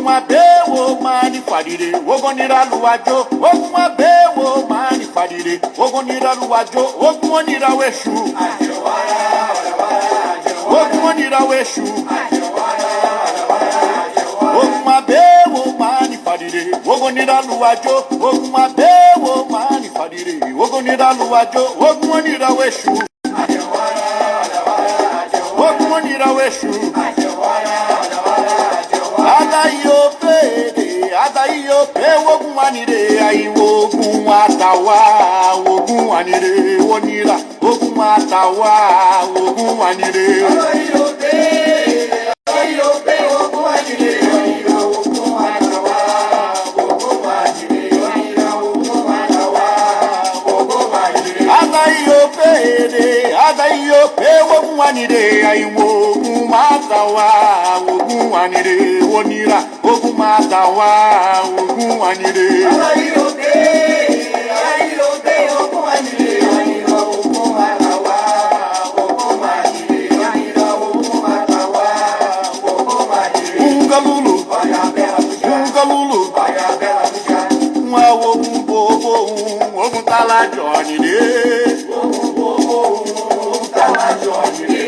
abe wo mani farire ogonira luwajo ogun abe wo mani farire ogonira luwajo ogun onira weshu ogun onira weshu ogun abe wo mani farire ogonira luwajo ogun abe wo mani farire ogonira luwajo ogun onira weshu ogun onira weshu Adayo pe wogun anire ayi wogun atawa wogun anire wonira wogun atawa wogun anire Adayo pe wogun anire ayi wogun atawa wogun anire wonira wogun atawa wogun anire Adayo pe wogun anire ayi wogun atawa wogun anire wonira ogun matawa ogun anire ayo de ogun anire ayo ogun matawa ogun anire ayo ogun matawa ogun anire ungalulu baya bela nwa ogun bobo ogun talajo anire ogun bobo ogun talajo anire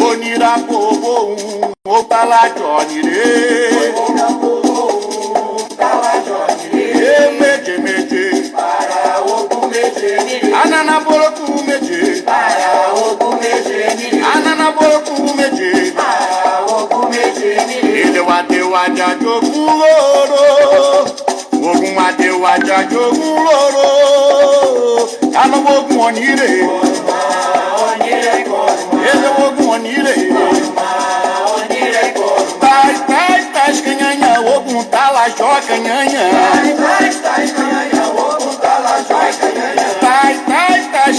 onira bobo ogun talajo anire Anana boroku meje para ogun meje ni Anana boroku meje para ogun meje ni Ele waja jogun loro ogun waja jogun loro Anu ogun onire Ele ogun onire Tai canhanha ogun tala joca nhanha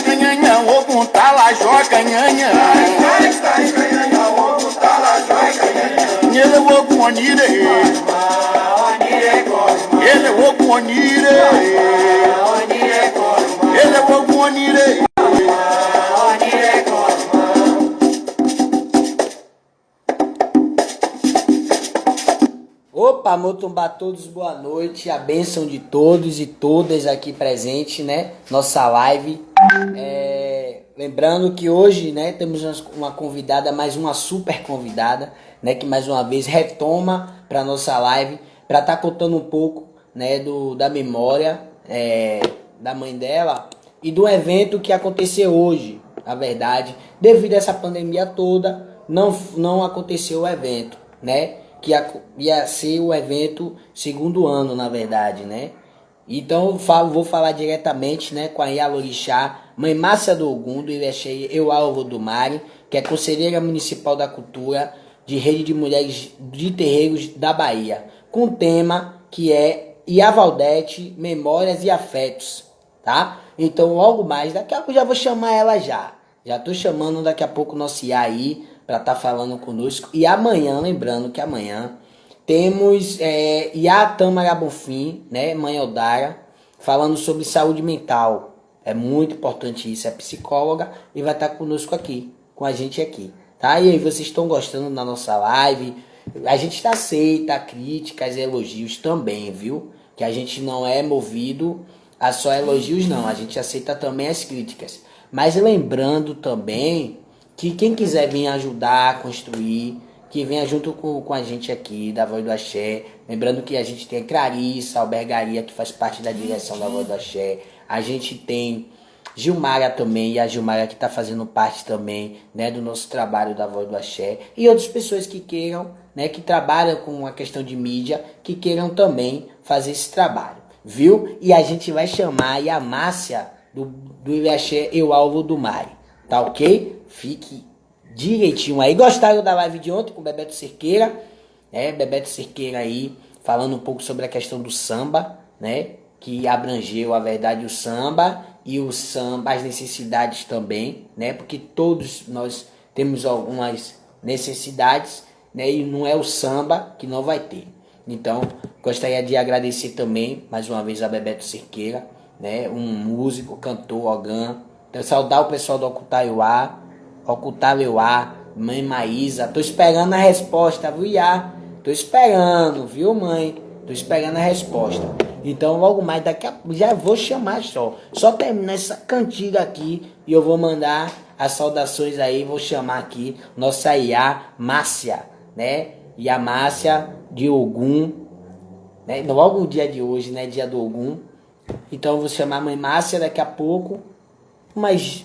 canhanha, ogun tala joca nhanha. Ele ogun onire. Ele ogun onire. Ele ogun onire. Opa, Motumbá, todos boa noite, a bênção de todos e todas aqui presentes, né, nossa live, lembrando que hoje, né, temos uma convidada, mais uma super convidada, né, que mais uma vez retoma para nossa live, para estar contando um pouco, né, da memória da mãe dela e do evento que aconteceu hoje, na verdade, devido a essa pandemia toda, não aconteceu o evento, né, que ia ser o evento segundo ano, na verdade, né? Então vou falar diretamente, né, com a Ialorixá, Mãe Márcia do Ogum, do Irexé Eualvo do Mari, que é conselheira municipal da cultura de Rede de Mulheres de Terreiros da Bahia, com o tema que é Iavaldete, Memórias e Afetos, tá? Então logo mais, daqui a pouco já vou chamar ela já tô chamando daqui a pouco o nosso Iá aí, para estar falando conosco. E amanhã, lembrando que amanhã temos Iá Tâmara Bonfim, né, Mãe Odara, falando sobre saúde mental. É muito importante isso, é psicóloga e vai estar conosco aqui, com a gente aqui, tá? E aí, vocês estão gostando da nossa live? A gente aceita críticas e elogios também, viu? Que a gente não é movido a só elogios, não. A gente aceita também as críticas. Mas lembrando também que quem quiser vir ajudar a construir, que venha junto com a gente aqui, da Voz do Axé. Lembrando que a gente tem a Clarissa, a Albergaria, que faz parte da direção da Voz do Axé. A gente tem Gilmara também, e a Gilmara que está fazendo parte também, né, do nosso trabalho da Voz do Axé. E outras pessoas que queiram, né, que trabalham com a questão de mídia, que queiram também fazer esse trabalho, viu? E a gente vai chamar a Márcia do Irexé Eualvo do Mari, tá ok? Fique direitinho aí. Gostaram da live de ontem com o Bebeto Cerqueira? Bebeto Cerqueira aí, falando um pouco sobre a questão do samba, né? Que abrangeu, a verdade, o samba e as necessidades também, né? Porque todos nós temos algumas necessidades, né? E não é o samba que não vai ter. Então, gostaria de agradecer também, mais uma vez, a Bebeto Cerqueira, né? Um músico, cantor, ogã. Então, saudar o pessoal do Ocultaleuá, Mãe Maísa. Tô esperando a resposta, viu, Iá? Tô esperando, viu, mãe? Tô esperando a resposta. Então, logo mais daqui a já vou chamar só. Só terminar essa cantiga aqui e eu vou mandar as saudações aí. Vou chamar aqui nossa Iá Márcia, né? Iá Márcia de Ogum, né? Logo o dia de hoje, né? Dia do Ogum. Então, eu vou chamar a mãe Márcia daqui a pouco. Mas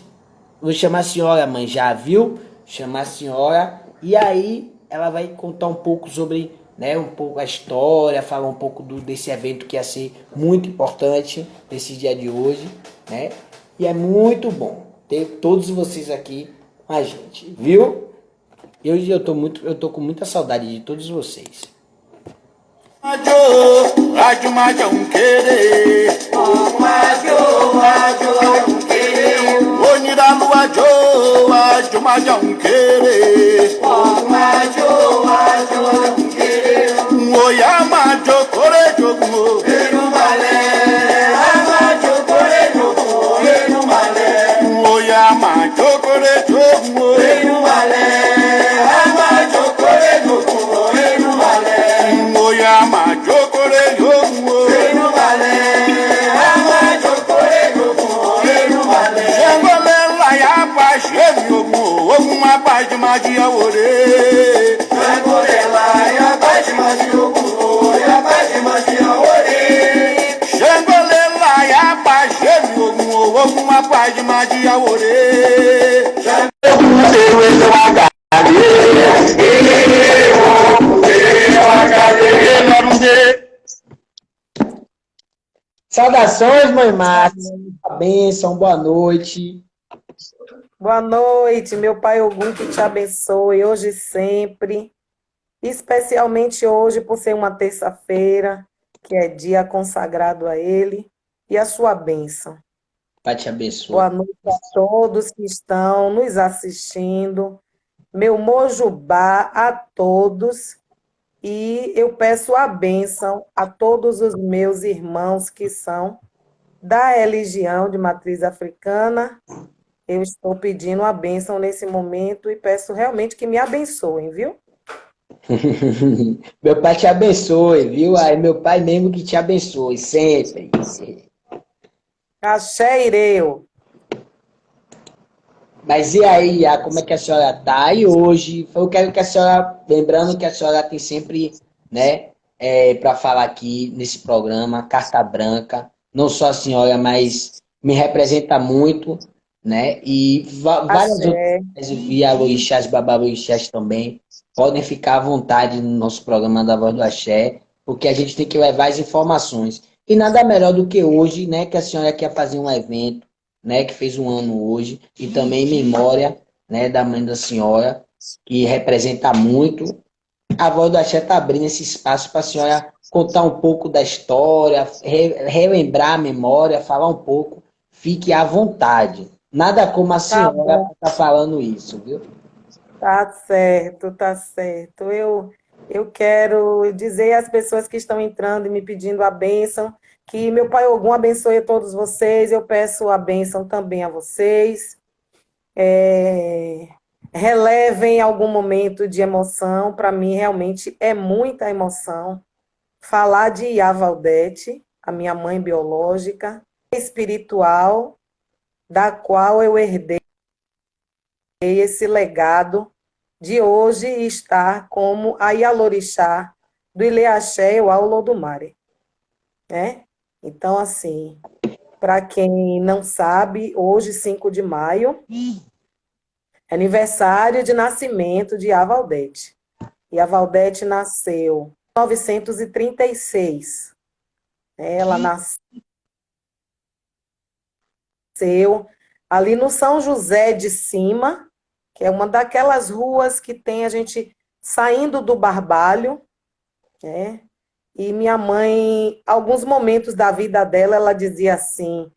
vou chamar a senhora, mãe, já viu? Chamar a senhora. E aí ela vai contar um pouco sobre, né, um pouco a história, falar um pouco desse evento que ia ser muito importante nesse dia de hoje, né? E é muito bom ter todos vocês aqui com a gente, viu? E hoje eu tô com muita saudade de todos vocês. Majo, ajo majo querer. Majo querer. Onira lua jo, ajo majo querer. Majo querer. Oya majo kore jogo. Erumale, majo kore jogo. Erumale. Oya majo kore jogo. Erumale, majo kore jogo. Erumale. Oya majo kore jogo. Erumale, majo kore jogo. Erumale. Jangole la ya pa shemi ogun, ogun ma pa di magia ore. Jangole la ya pa di magia ogun, ya pa di magia ore. Jangole la ya pa shemi ogun, ogun ma pa di magia ore. Saudações, mãe Márcia. Bênção, boa noite. Boa noite, meu Pai Ogum, que te abençoe hoje e sempre, especialmente hoje por ser uma terça-feira, que é dia consagrado a Ele, e a sua bênção. Pai te abençoe. Boa noite a todos que estão nos assistindo, meu Mojubá a todos, e eu peço a bênção a todos os meus irmãos que são da religião de matriz africana. Eu estou pedindo a bênção nesse momento e peço realmente que me abençoem, viu? Meu pai te abençoe, viu? Aí meu pai mesmo que te abençoe, sempre. Axé Ireu. Mas e aí, como é que a senhora tá? E hoje, eu quero que a senhora, lembrando que a senhora tem sempre, né, para falar aqui nesse programa, Carta Branca, não só a senhora, mas me representa muito, né? E várias Axé. outras, e a Luixás, Babaluixás também, podem ficar à vontade no nosso programa da Voz do Axé, porque a gente tem que levar as informações. E nada melhor do que hoje, né, que a senhora quer fazer um evento, né, que fez um ano hoje, e também em memória, né, da mãe da senhora, que representa muito. A Voz do Axé está abrindo esse espaço para a senhora contar um pouco da história, relembrar a memória, falar um pouco. Fique à vontade. Nada como a senhora está falando isso, viu? Tá certo, tá certo. Eu quero dizer às pessoas que estão entrando e me pedindo a bênção, que meu Pai Ogum abençoe a todos vocês, eu peço a bênção também a vocês. Relevem algum momento de emoção, para mim realmente é muita emoção. Falar de Iá Valdete, a minha mãe biológica, espiritual, da qual eu herdei esse legado de hoje estar como a Ialorixá do Ileaxé e o Aulodumare, né? Então, assim, para quem não sabe, hoje, 5 de maio, é aniversário de nascimento de Iá Valdete. Iá Valdete nasceu em 1936. Ela nasceu ali no São José de Cima, que é uma daquelas ruas que tem a gente saindo do Barbalho, né? E minha mãe, alguns momentos da vida dela, ela dizia assim: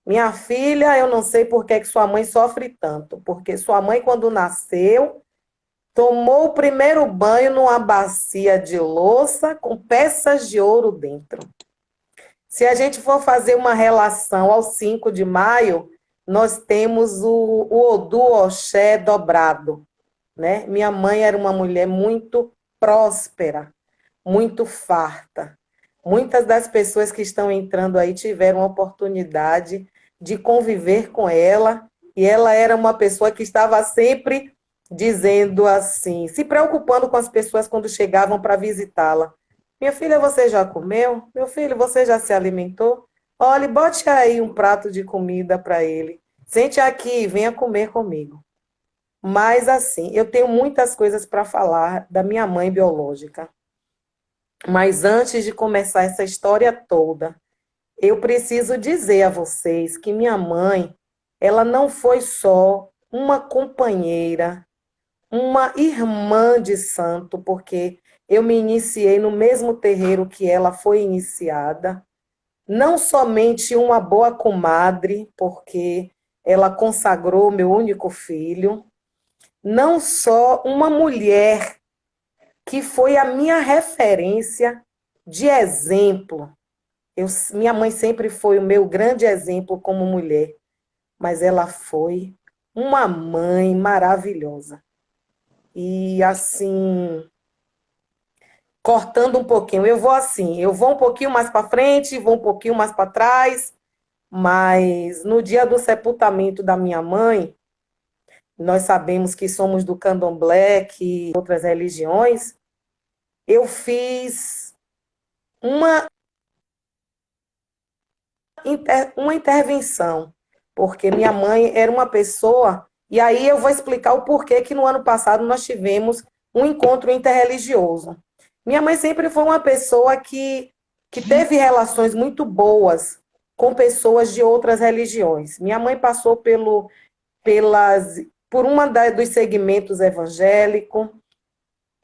minha filha, eu não sei por que sua mãe sofre tanto, porque sua mãe, quando nasceu, tomou o primeiro banho numa bacia de louça com peças de ouro dentro. Se a gente for fazer uma relação ao 5 de maio, nós temos o Odu Oxé dobrado, né? Minha mãe era uma mulher muito próspera, muito farta. Muitas das pessoas que estão entrando aí tiveram a oportunidade de conviver com ela, e ela era uma pessoa que estava sempre dizendo assim, se preocupando com as pessoas quando chegavam para visitá-la. Minha filha, você já comeu? Meu filho, você já se alimentou? Olhe, bote aí um prato de comida para ele. Sente aqui, venha comer comigo. Mas assim, eu tenho muitas coisas para falar da minha mãe biológica. Mas antes de começar essa história toda, eu preciso dizer a vocês que minha mãe, ela não foi só uma companheira, uma irmã de santo, porque eu me iniciei no mesmo terreiro que ela foi iniciada, não somente uma boa comadre, porque ela consagrou meu único filho, não só uma mulher que foi a minha referência de exemplo. Minha mãe sempre foi o meu grande exemplo como mulher, mas ela foi uma mãe maravilhosa. E assim, cortando um pouquinho, eu vou um pouquinho mais para frente, vou um pouquinho mais para trás, mas no dia do sepultamento da minha mãe, nós sabemos que somos do Candomblé, que outras religiões, eu fiz uma intervenção, porque minha mãe era uma pessoa, e aí eu vou explicar o porquê que no ano passado nós tivemos um encontro interreligioso. Minha mãe sempre foi uma pessoa que teve relações muito boas com pessoas de outras religiões. Minha mãe passou por dos segmentos evangélicos.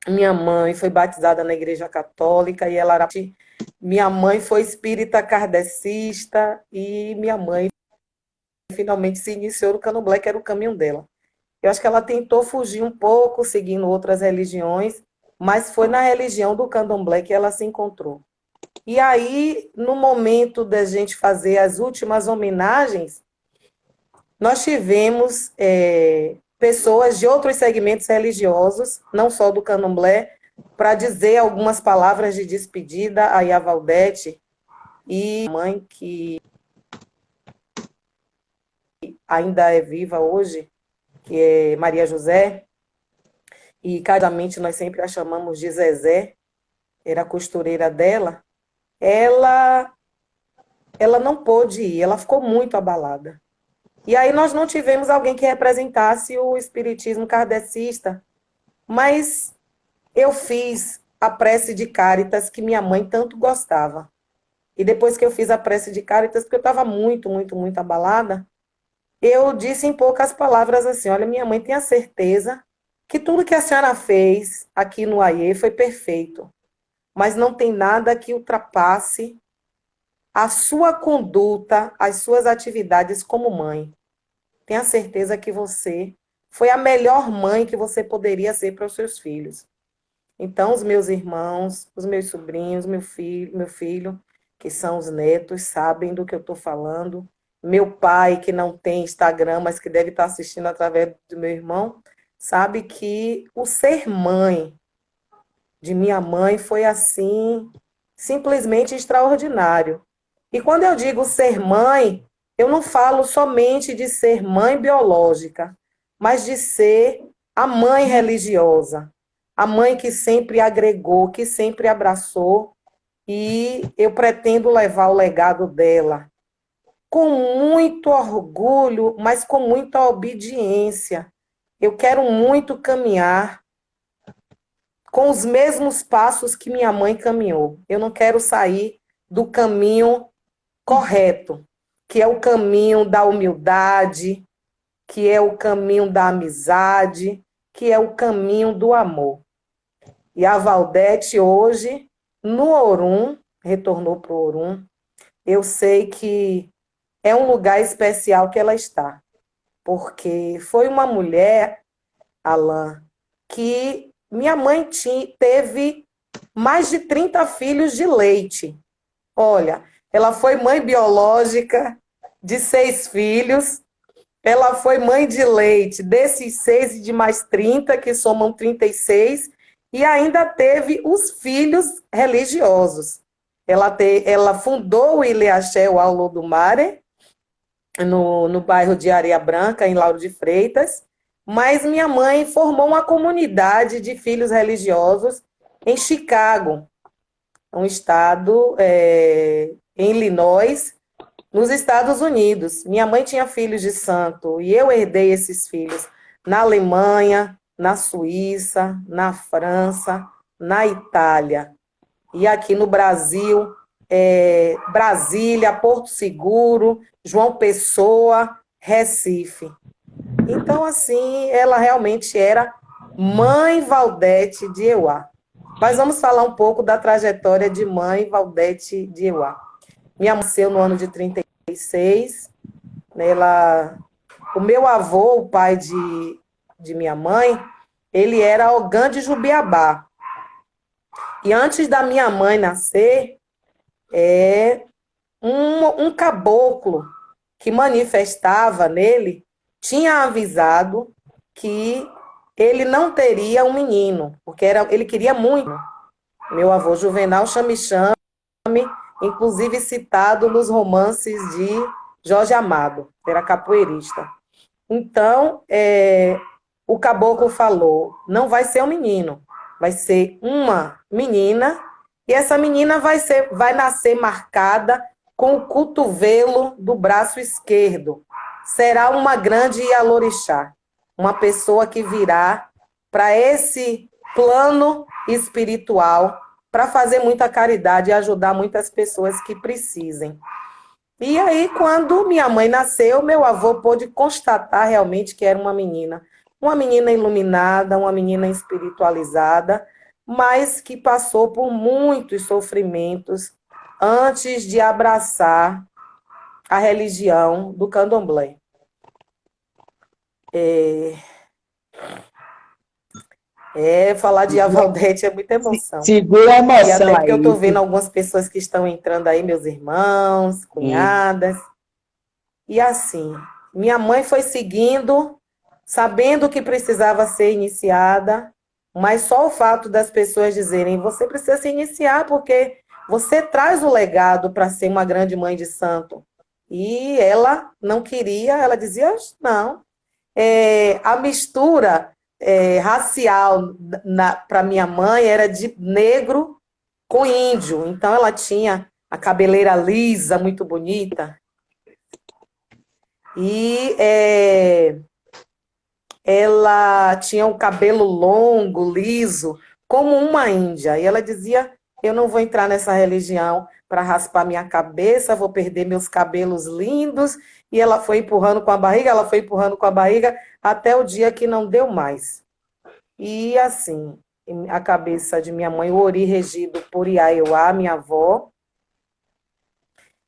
Minha mãe foi batizada na Igreja Católica e minha mãe foi espírita kardecista e minha mãe finalmente se iniciou no Candomblé, que era o caminho dela. Eu acho que ela tentou fugir um pouco, seguindo outras religiões, mas foi na religião do Candomblé que ela se encontrou. E aí, no momento da gente fazer as últimas homenagens, nós tivemos pessoas de outros segmentos religiosos, não só do Candomblé, para dizer algumas palavras de despedida a Yavaldete e a mãe que ainda é viva hoje, que é Maria José, e carinhosamente nós sempre a chamamos de Zezé, era a costureira dela. Ela não pôde ir, ela ficou muito abalada. E aí nós não tivemos alguém que representasse o espiritismo kardecista, mas eu fiz a prece de Cáritas que minha mãe tanto gostava. E depois que eu fiz a prece de Cáritas, porque eu estava muito, muito, muito abalada, eu disse em poucas palavras assim, olha, minha mãe tem a certeza que tudo que a senhora fez aqui no AIE foi perfeito, mas não tem nada que ultrapasse a sua conduta, as suas atividades como mãe. Tenha certeza que você foi a melhor mãe que você poderia ser para os seus filhos. Então, os meus irmãos, os meus sobrinhos, meu filho, que são os netos, sabem do que eu estou falando. Meu pai, que não tem Instagram, mas que deve estar assistindo através do meu irmão, sabe que o ser mãe de minha mãe foi assim, simplesmente extraordinário. E quando eu digo ser mãe, eu não falo somente de ser mãe biológica, mas de ser a mãe religiosa, a mãe que sempre agregou, que sempre abraçou, e eu pretendo levar o legado dela com muito orgulho, mas com muita obediência. Eu quero muito caminhar com os mesmos passos que minha mãe caminhou. Eu não quero sair do caminho correto, que é o caminho da humildade, que é o caminho da amizade, que é o caminho do amor. E a Valdete hoje, no Orum, retornou para o Orum, eu sei que é um lugar especial que ela está, porque foi uma mulher, Alain, que minha mãe teve mais de 30 filhos de leite. Olha, ela foi mãe biológica de 6 filhos, ela foi mãe de leite desses 6 e de mais 30, que somam 36, e ainda teve os filhos religiosos. Ela fundou o Ilha-Axé Aulo do Mare, no bairro de Areia Branca, em Lauro de Freitas, mas minha mãe formou uma comunidade de filhos religiosos em Chicago, um estado em Illinois, nos Estados Unidos. Minha mãe tinha filhos de santo e eu herdei esses filhos na Alemanha, na Suíça, na França, na Itália. E aqui no Brasil, Brasília, Porto Seguro, João Pessoa, Recife. Então, assim, ela realmente era mãe Valdete de Euá. Mas vamos falar um pouco da trajetória de mãe Valdete de Euá. Minha mãe nasceu no ano de 36. O meu avô, o pai de minha mãe, ele era Ogã de Jubiabá. E antes da minha mãe nascer, um caboclo que manifestava nele tinha avisado que ele não teria um menino, porque ele queria muito. Meu avô Juvenal Chame-Chame, inclusive citado nos romances de Jorge Amado, era capoeirista. Então, o caboclo falou, não vai ser um menino, vai ser uma menina, e essa menina vai nascer marcada com o cotovelo do braço esquerdo. Será uma grande Ialorixá, uma pessoa que virá para esse plano espiritual para fazer muita caridade e ajudar muitas pessoas que precisem. E aí, quando minha mãe nasceu, meu avô pôde constatar realmente que era uma menina iluminada, uma menina espiritualizada, mas que passou por muitos sofrimentos antes de abraçar a religião do candomblé. Falar de Avaldete é muita emoção. Segura a emoção. E até porque eu estou aí. vendo algumas pessoas que estão entrando aí, meus irmãos, cunhadas. E assim, minha mãe foi seguindo, sabendo que precisava ser iniciada, mas só o fato das pessoas dizerem, você precisa se iniciar porque você traz o legado para ser uma grande mãe de santo. E ela não queria, ela dizia, não. A mistura racial para minha mãe era de negro com índio. Então ela tinha a cabeleira lisa, muito bonita. E ela tinha um cabelo longo, liso, como uma índia. E ela dizia, eu não vou entrar nessa religião para raspar minha cabeça, vou perder meus cabelos lindos. E ela foi empurrando com a barriga, até o dia que não deu mais. E assim, a cabeça de minha mãe, o Ori regido por Iaiuá, minha avó,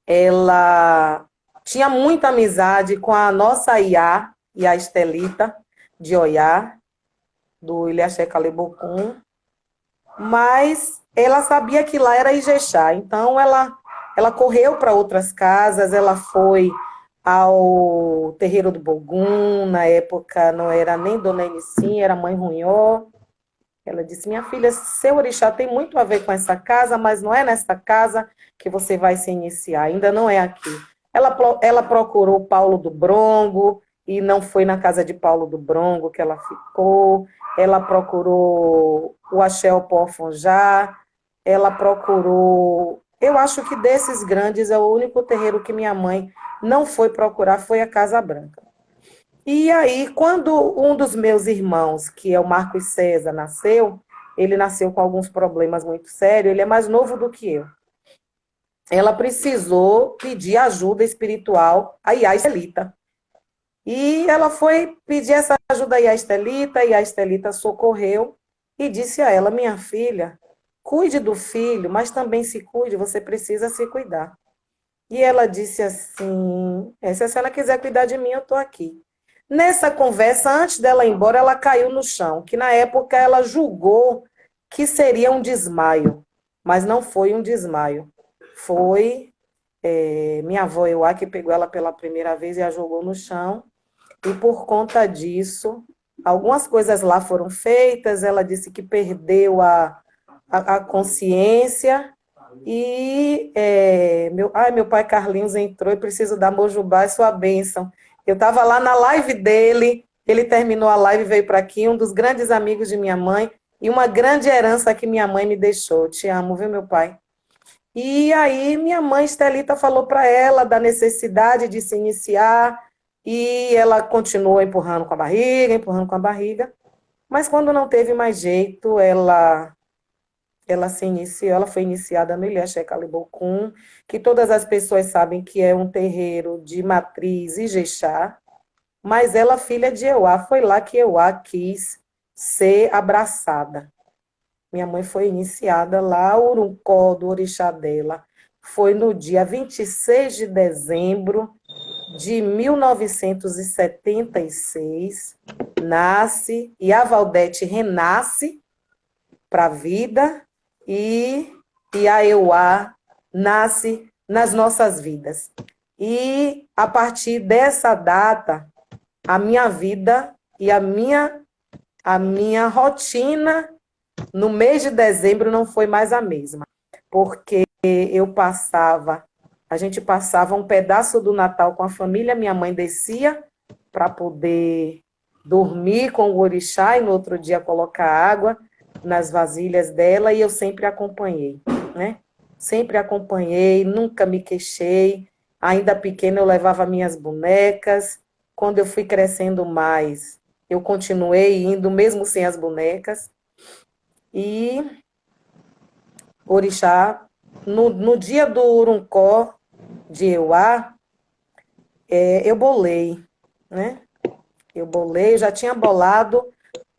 ela tinha muita amizade com a nossa Iá, Iá Estelita, de Oiá, do Ilha-Axé Calebocum, mas ela sabia que lá era Ijexá, então ela correu para outras casas, ela foi ao terreiro do Bogum, na época não era nem Dona Enicim, era Mãe Runhó. Ela disse, minha filha, seu orixá tem muito a ver com essa casa, mas não é nesta casa que você vai se iniciar, ainda não é aqui. Ela procurou Paulo do Brongo, e não foi na casa de Paulo do Brongo que ela ficou. Ela procurou o Axé Oporfonjá, ela procurou... Eu acho que desses grandes é o único terreiro que minha mãe não foi procurar, foi a Casa Branca. E aí, quando um dos meus irmãos, que é o Marcos César, nasceu, ele nasceu com alguns problemas muito sérios, ele é mais novo do que eu. Ela precisou pedir ajuda espiritual a Iá Estelita. E ela foi pedir essa ajuda a Iá Estelita, e a Estelita socorreu e disse a ela, minha filha, cuide do filho, mas também se cuide, você precisa se cuidar. E ela disse assim, se a senhora quiser cuidar de mim, eu estou aqui. Nessa conversa, antes dela ir embora, ela caiu no chão, que na época ela julgou que seria um desmaio, mas não foi um desmaio. Foi minha avó Euá que pegou ela pela primeira vez e a jogou no chão, e por conta disso, Algumas coisas lá foram feitas, ela disse que perdeu a consciência, e meu pai Carlinhos entrou e preciso dar Mojubá e sua bênção. Eu estava lá na live dele, ele terminou a live e veio para aqui, um dos grandes amigos de minha mãe, e uma grande herança que minha mãe me deixou. Te amo, viu, meu pai? E aí minha mãe Estelita falou para ela da necessidade de se iniciar, e ela continuou empurrando com a barriga, mas quando não teve mais jeito, ela se iniciou, ela foi iniciada no Ilhéus Calibocum, que todas as pessoas sabem que é um terreiro de matriz Ijexá, mas ela, filha de Euá, foi lá que Euá quis ser abraçada. Minha mãe foi iniciada lá, o Uruncó do orixá dela. Foi no dia 26 de dezembro de 1976. Nasce, e a Valdete renasce para a vida, e a Euá nasce nas nossas vidas. E a partir dessa data, a minha vida e a minha rotina no mês de dezembro não foi mais a mesma, porque a gente passava um pedaço do Natal com a família, minha mãe descia para poder dormir com o orixá e no outro dia colocar água nas vasilhas dela, e eu sempre acompanhei, né? Sempre acompanhei, nunca me queixei. Ainda pequena eu levava minhas bonecas. Quando eu fui crescendo mais, eu continuei indo mesmo sem as bonecas. E orixá, no dia do Uruncó de Euá, eu bolei, né? Eu já tinha bolado,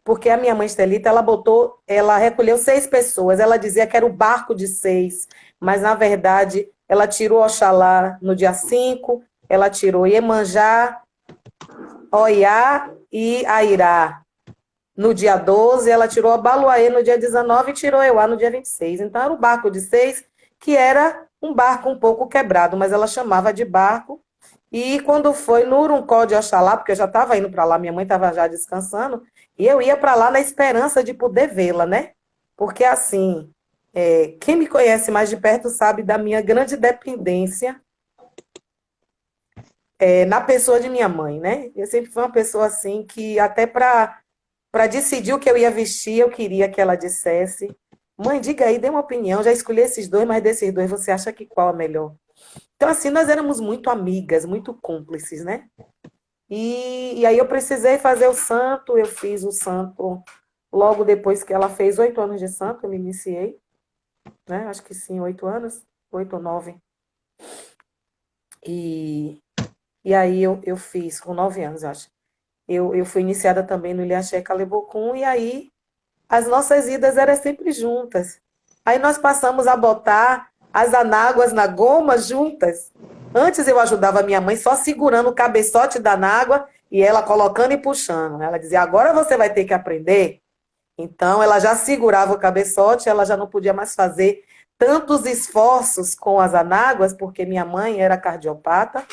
porque a minha mãe Estelita, ela recolheu 6 pessoas, ela dizia que era o barco de 6, mas na verdade ela tirou Oxalá no dia 5, ela tirou Iemanjá, Oiá e Airá no dia 12, ela tirou a Baluaê no dia 19 e tirou Euá no dia 26. Então era o barco de 6, que era um barco um pouco quebrado, mas ela chamava de barco. E quando foi no Uruncó de Oxalá, porque eu já estava indo para lá, minha mãe estava já descansando, e eu ia para lá na esperança de poder vê-la, né? Porque assim, quem me conhece mais de perto sabe da minha grande dependência na pessoa de minha mãe, né? Eu sempre fui uma pessoa assim que até para decidir o que eu ia vestir, eu queria que ela dissesse: mãe, diga aí, dê uma opinião, já escolhi esses 2, mas desses 2 você acha que qual é melhor? Então, assim, nós éramos muito amigas, muito cúmplices, né? E aí eu precisei fazer o santo, eu fiz o santo logo depois que ela fez 8 anos de santo, eu me iniciei, né? Acho que sim, 8 anos, 8 ou 9. E aí eu fiz, com 9 anos, eu acho. Eu fui iniciada também no Ilhaxé Calebocum, e aí as nossas idas eram sempre juntas. Aí nós passamos a botar as anáguas na goma juntas. Antes eu ajudava a minha mãe só segurando o cabeçote da anágua e ela colocando e puxando. Ela dizia: agora você vai ter que aprender. Então ela já segurava o cabeçote, ela já não podia mais fazer tantos esforços com as anáguas, porque minha mãe era cardiopata,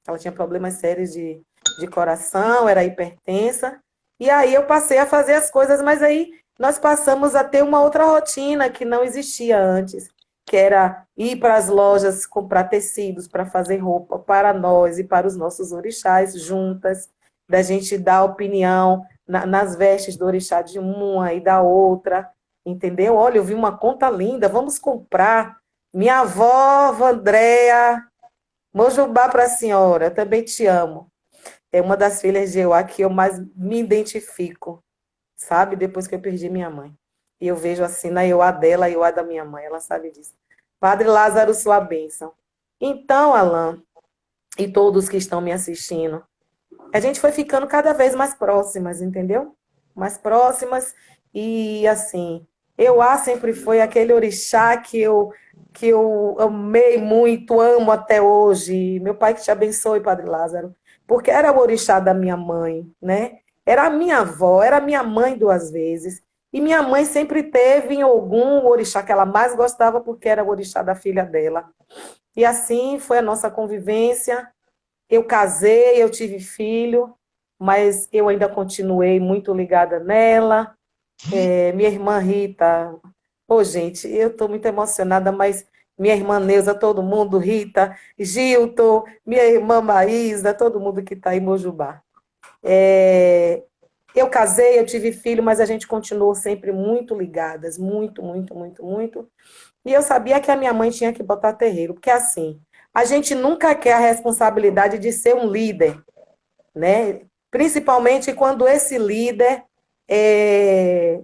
ela tinha problemas sérios de coração, era hipertensa. E aí eu passei a fazer as coisas, mas aí nós passamos a ter uma outra rotina que não existia antes, que era ir para as lojas comprar tecidos para fazer roupa para nós e para os nossos orixás juntas, da gente dar opinião nas vestes do orixá de uma e da outra, entendeu? Olha, eu vi uma conta linda, vamos comprar. Minha avó, Vandréia, Mojubá para a senhora, também te amo. É uma das filhas de Euá que eu mais me identifico, sabe? Depois que eu perdi minha mãe. E eu vejo assim na Euá dela, a Euá da minha mãe, ela sabe disso. Padre Lázaro, sua bênção. Então, Alain, e todos que estão me assistindo, a gente foi ficando cada vez mais próximas, entendeu? Mais próximas, e assim, Euá sempre foi aquele orixá que eu amei muito, amo até hoje. Meu pai que te abençoe, Padre Lázaro, porque era o orixá da minha mãe, né? Era a minha avó, era a minha mãe 2 vezes. E minha mãe sempre teve em Ogum o orixá que ela mais gostava, porque era o orixá da filha dela. E assim foi a nossa convivência. Eu casei, eu tive filho, mas eu ainda continuei muito ligada nela. Minha irmã Rita, ô gente, eu estou muito emocionada, mas minha irmã Neuza, todo mundo, Rita, Gilton, minha irmã Maísa, todo mundo que está em Mojubá. Eu casei, eu tive filho, mas a gente continuou sempre muito ligadas, muito, muito, muito, muito. E eu sabia que a minha mãe tinha que botar terreiro, porque assim, a gente nunca quer a responsabilidade de ser um líder, né? Principalmente quando esse líder é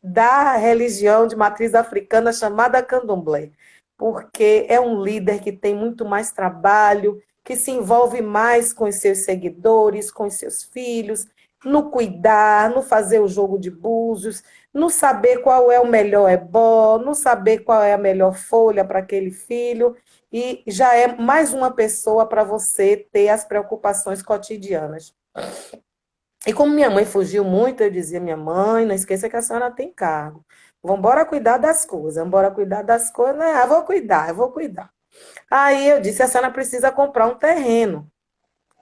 da religião de matriz africana chamada Candomblé, porque é um líder que tem muito mais trabalho, que se envolve mais com os seus seguidores, com os seus filhos, no cuidar, no fazer o jogo de búzios, no saber qual é o melhor ebó, no saber qual é a melhor folha para aquele filho, e já é mais uma pessoa para você ter as preocupações cotidianas. E como minha mãe fugiu muito, eu dizia, minha mãe, não esqueça que a senhora tem cargo. Vamos embora cuidar das coisas, vamos embora cuidar das coisas. Né? Eu vou cuidar, eu vou cuidar. Aí eu disse, a senhora precisa comprar um terreno,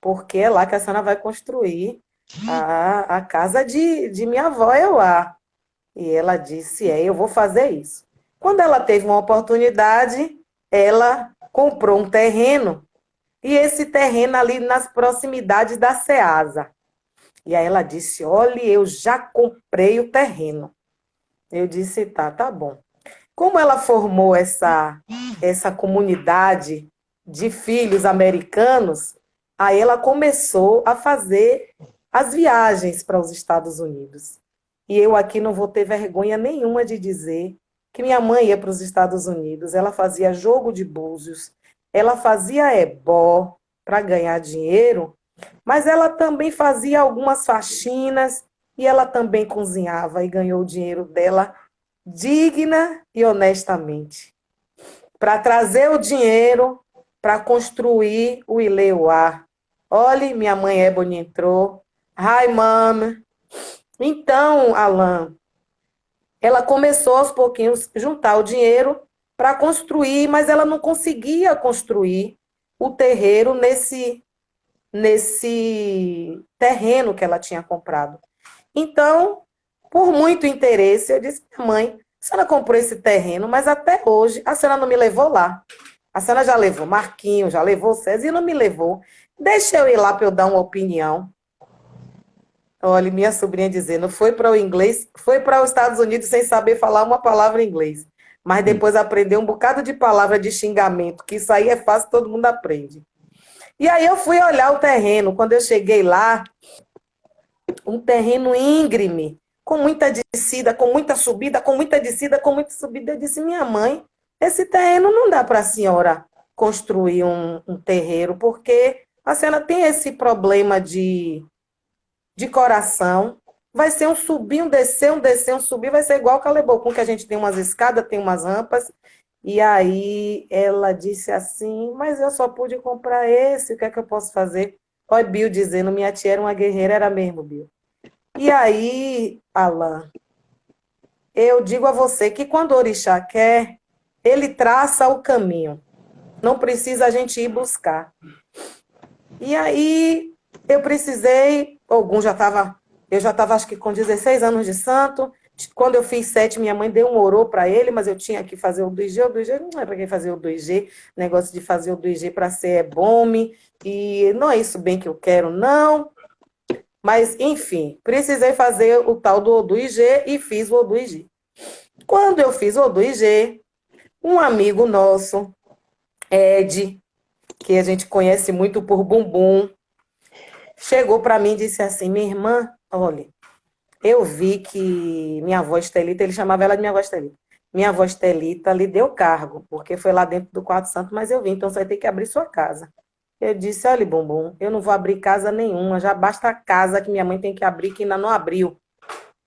porque é lá que a senhora vai construir a casa de minha avó Euá. E ela disse, eu vou fazer isso. Quando ela teve uma oportunidade, ela comprou um terreno, e esse terreno ali nas proximidades da Ceasa. E aí ela disse, olha, eu já comprei o terreno. Eu disse, tá bom. Como ela formou essa comunidade de filhos americanos, aí ela começou a fazer as viagens para os Estados Unidos. E eu aqui não vou ter vergonha nenhuma de dizer que minha mãe ia para os Estados Unidos, ela fazia jogo de búzios, ela fazia ebó para ganhar dinheiro, mas ela também fazia algumas faxinas e ela também cozinhava e ganhou o dinheiro dela digna e honestamente. Para trazer o dinheiro para construir o Ileuá. Olha, minha mãe Ebony entrou. Hi, mama. Então, Alan, ela começou aos pouquinhos a juntar o dinheiro para construir, mas ela não conseguia construir o terreiro nesse terreno que ela tinha comprado. Então, por muito interesse, eu disse, minha mãe, a senhora comprou esse terreno, mas até hoje a senhora não me levou lá. A senhora já levou Marquinhos, já levou César e não me levou. Deixa eu ir lá para eu dar uma opinião. Olha, minha sobrinha dizendo, foi para o inglês, foi para os Estados Unidos sem saber falar uma palavra em inglês. Mas depois aprendeu um bocado de palavra de xingamento, que isso aí é fácil, todo mundo aprende. E aí eu fui olhar o terreno. Quando eu cheguei lá, um terreno íngreme, com muita descida, com muita subida, com muita descida, com muita subida. Eu disse, minha mãe, esse terreno não dá para a senhora construir um terreiro, porque a senhora tem esse problema de coração. Vai ser um subir, um descer, um subir, vai ser igual o Calebocum, que a gente tem umas escadas, tem umas rampas. E aí ela disse assim, mas eu só pude comprar esse, o que é que eu posso fazer? Olha, Bill dizendo, minha tia era uma guerreira, era mesmo, Bill. E aí, Alan, eu digo a você que quando o orixá quer, ele traça o caminho. Não precisa a gente ir buscar. E aí, eu precisei, eu já estava acho que com 16 anos de santo. Quando eu fiz 7, minha mãe deu um orô para ele, mas eu tinha que fazer o do IG. O do IG não é para quem fazer o do IG. Negócio de fazer o do IG para ser é bome. E não é isso bem que eu quero, não. Mas, enfim, precisei fazer o tal do Odu IG e fiz o Odu IG. Quando eu fiz o Odu IG, um amigo nosso, Ed, que a gente conhece muito por Bumbum, chegou para mim e disse assim, minha irmã, olha, eu vi que minha avó Estelita, ele chamava ela de minha avó Estelita, minha avó Estelita lhe deu cargo, porque foi lá dentro do Quarto Santo, mas eu vim, então você vai ter que abrir sua casa. Eu disse, olha, Bumbum, eu não vou abrir casa nenhuma, já basta a casa que minha mãe tem que abrir, que ainda não abriu.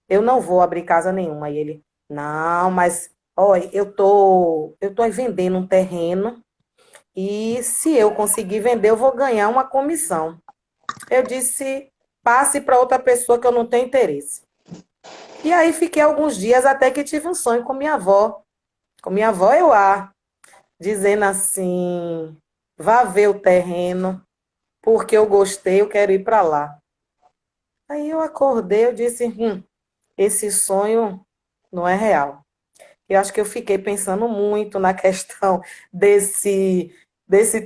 Eu não vou abrir casa nenhuma. Aí ele, não, mas, olha, eu tô vendendo um terreno e se eu conseguir vender, eu vou ganhar uma comissão. Eu disse, passe para outra pessoa que eu não tenho interesse. E aí fiquei alguns dias até que tive um sonho com minha avó Euá, dizendo assim, vá ver o terreno, porque eu gostei, eu quero ir para lá. Aí eu acordei, eu disse, esse sonho não é real. Eu acho que eu fiquei pensando muito na questão desse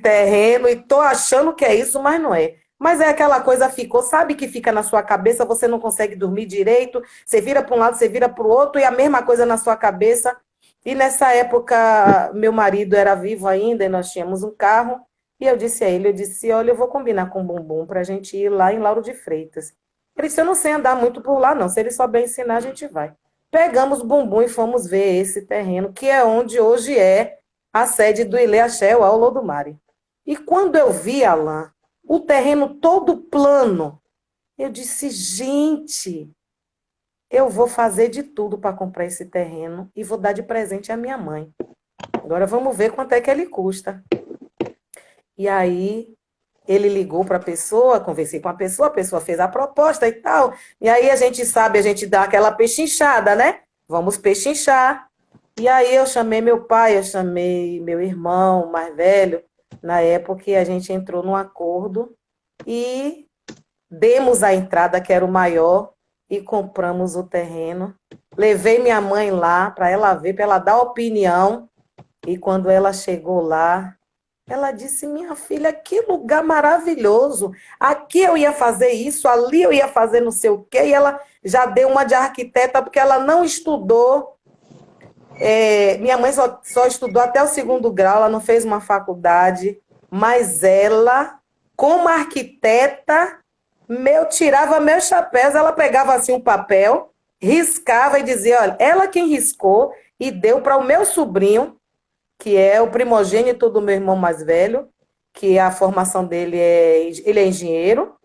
terreno e tô achando que é isso, mas não é. Mas é aquela coisa ficou, sabe que fica na sua cabeça, você não consegue dormir direito, você vira para um lado, você vira para o outro e a mesma coisa na sua cabeça. E nessa época, meu marido era vivo ainda e nós tínhamos um carro. E eu disse a ele, eu disse, olha, eu vou combinar com o Bumbum para a gente ir lá em Lauro de Freitas. Ele disse, eu não sei andar muito por lá não, se ele souber ensinar, a gente vai. Pegamos o Bumbum e fomos ver esse terreno, que é onde hoje é a sede do Ilê Axé, o Olodumare. E quando eu vi, Alain, o terreno todo plano, eu disse, gente, eu vou fazer de tudo para comprar esse terreno e vou dar de presente à minha mãe. Agora vamos ver quanto é que ele custa. E aí ele ligou para a pessoa, conversei com a pessoa fez a proposta e tal. E aí a gente sabe, a gente dá aquela pechinchada, né? Vamos pechinchar. E aí eu chamei meu pai, eu chamei meu irmão mais velho, na época a gente entrou num acordo e demos a entrada, que era o maior, e compramos o terreno. Levei minha mãe lá para ela ver, para ela dar opinião. E quando ela chegou lá, ela disse, minha filha, que lugar maravilhoso. Aqui eu ia fazer isso, ali eu ia fazer não sei o quê. E ela já deu uma de arquiteta, porque ela não estudou. Minha mãe só estudou até o 2º grau, ela não fez uma faculdade. Mas ela, como arquiteta, tirava meus chapéus. Ela pegava assim um papel, riscava e dizia, olha, ela quem riscou e deu para o meu sobrinho, que é o primogênito do meu irmão mais velho, que a formação dele ele é engenheiro.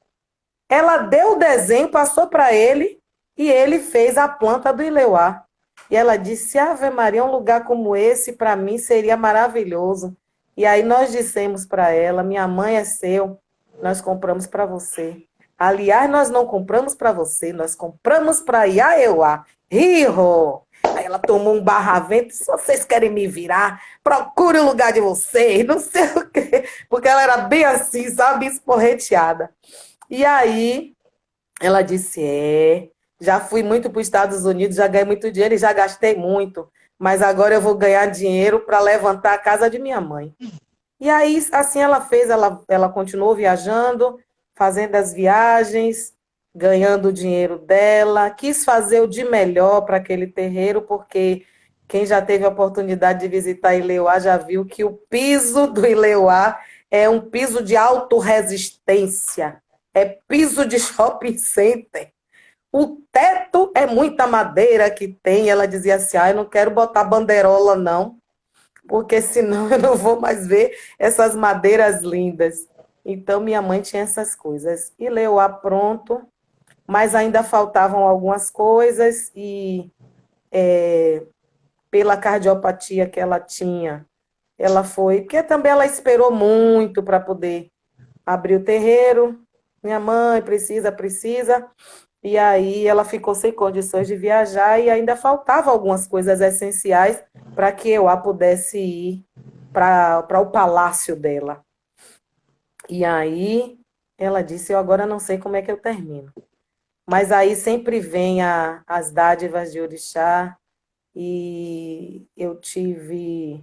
Ela deu o desenho, passou para ele, e ele fez a planta do Ileuá. E ela disse, Ave Maria, um lugar como esse, para mim, seria maravilhoso. E aí nós dissemos para ela, minha mãe é seu, nós compramos para você. Aliás, nós não compramos para você, nós compramos para Iauá. Rio! Aí ela tomou um barravento, se vocês querem me virar, procure o lugar de vocês, não sei o quê. Porque ela era bem assim, sabe, esporreteada. E aí ela disse, já fui muito para os Estados Unidos, já ganhei muito dinheiro e já gastei muito, mas agora eu vou ganhar dinheiro para levantar a casa de minha mãe. E aí, assim ela fez, ela continuou viajando, fazendo as viagens, ganhando o dinheiro dela, quis fazer o de melhor para aquele terreiro, porque quem já teve a oportunidade de visitar Ileuá já viu que o piso do Ileuá é um piso de autorresistência, é piso de shopping center. O teto é muita madeira que tem. Ela dizia assim, eu não quero botar bandeirola não, porque senão eu não vou mais ver essas madeiras lindas. Então, minha mãe tinha essas coisas. E Ileuá pronto, mas ainda faltavam algumas coisas e pela cardiopatia que ela tinha, ela foi, porque também ela esperou muito para poder abrir o terreiro. Minha mãe precisa. E aí ela ficou sem condições de viajar e ainda faltavam algumas coisas essenciais para que eu pudesse ir para o palácio dela. E aí ela disse, eu agora não sei como é que eu termino. Mas aí sempre vem as dádivas de orixá e eu tive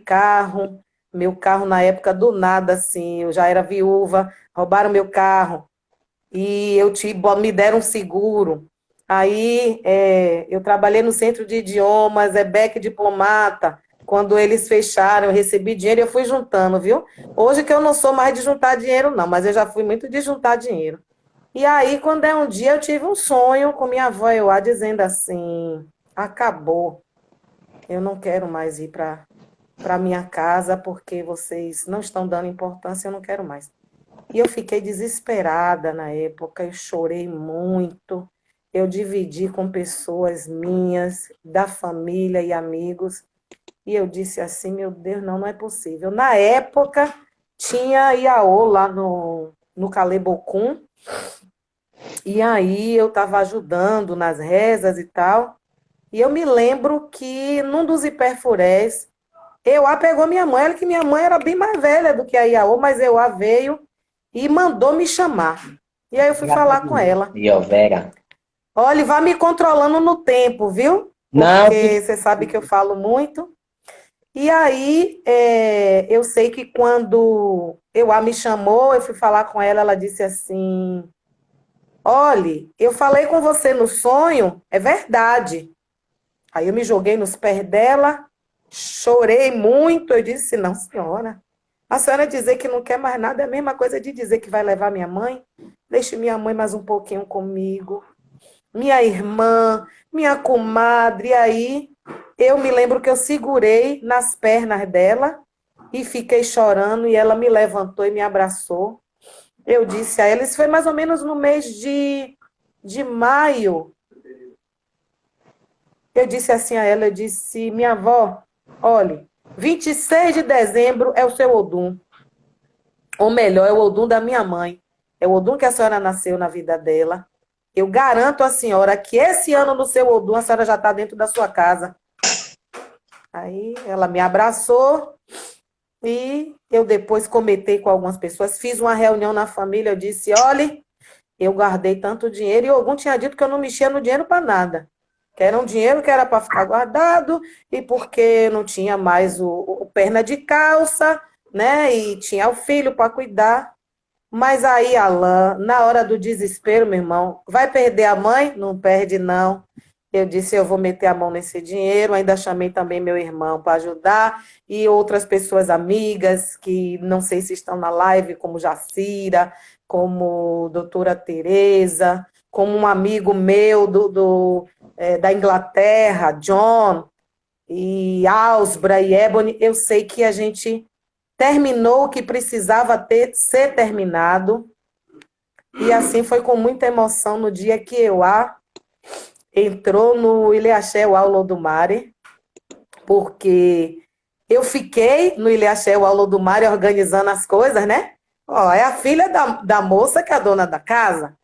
carro, meu carro na época do nada, assim, eu já era viúva, roubaram meu carro. E me deram um seguro. Aí eu trabalhei no centro de idiomas, BEC Diplomata. Quando eles fecharam, eu recebi dinheiro e eu fui juntando, viu? Hoje que eu não sou mais de juntar dinheiro, não, mas eu já fui muito de juntar dinheiro. E aí, quando um dia, eu tive um sonho com minha avó Euá, dizendo assim, acabou, eu não quero mais ir para minha casa, porque vocês não estão dando importância, eu não quero mais. E eu fiquei desesperada na época, eu chorei muito, eu dividi com pessoas minhas, da família e amigos, e eu disse assim, meu Deus, não é possível. Na época, tinha Iaô lá no Calebocum, e aí eu estava ajudando nas rezas e tal, e eu me lembro que num dos hiperfurés, Euá pegou minha mãe, ela que minha mãe era bem mais velha do que a Iaô, mas Euá veio e mandou me chamar. E aí eu fui falar com ela. E ó, Vera. Olha, vá me controlando no tempo, viu? Não, Porque você sabe que eu falo muito. E aí, eu sei que quando a me chamou, eu fui falar com ela, ela disse assim: olhe, eu falei com você no sonho, é verdade. Aí eu me joguei nos pés dela, chorei muito. Eu disse: não, senhora, a senhora dizer que não quer mais nada é a mesma coisa de dizer que vai levar minha mãe. Deixe minha mãe mais um pouquinho comigo. Minha irmã, minha comadre. E aí eu me lembro que eu segurei nas pernas dela e fiquei chorando, e ela me levantou e me abraçou. Eu disse a ela, isso foi mais ou menos no mês de maio. Eu disse assim a ela, eu disse: minha avó, olhe, 26 de dezembro é o seu Odum. Ou melhor, é o Odum da minha mãe. É o Odum que a senhora nasceu na vida dela. Eu garanto à senhora que esse ano no seu Odum a senhora já está dentro da sua casa. Aí ela me abraçou e eu depois comentei com algumas pessoas, fiz uma reunião na família, eu disse: olhe, eu guardei tanto dinheiro, e algum tinha dito que eu não mexia no dinheiro para nada. Que era um dinheiro que era para ficar guardado, e porque não tinha mais o perna de calça, né? E tinha o filho para cuidar. Mas aí, Alain, na hora do desespero, meu irmão, vai perder a mãe? Não perde, não. Eu disse: eu vou meter a mão nesse dinheiro. Ainda chamei também meu irmão para ajudar e outras pessoas amigas que não sei se estão na live, como Jacira, como doutora Tereza, como um amigo meu da Inglaterra, John, e Ausbra e Ebony. Eu sei que a gente terminou o que precisava ser terminado. E assim foi com muita emoção no dia que Euá entrou no Ilhéaxé Uau Lodumare, porque eu fiquei no Ilhéaxé Uau Lodumare organizando as coisas, né? Ó, é a filha da moça que é a dona da casa.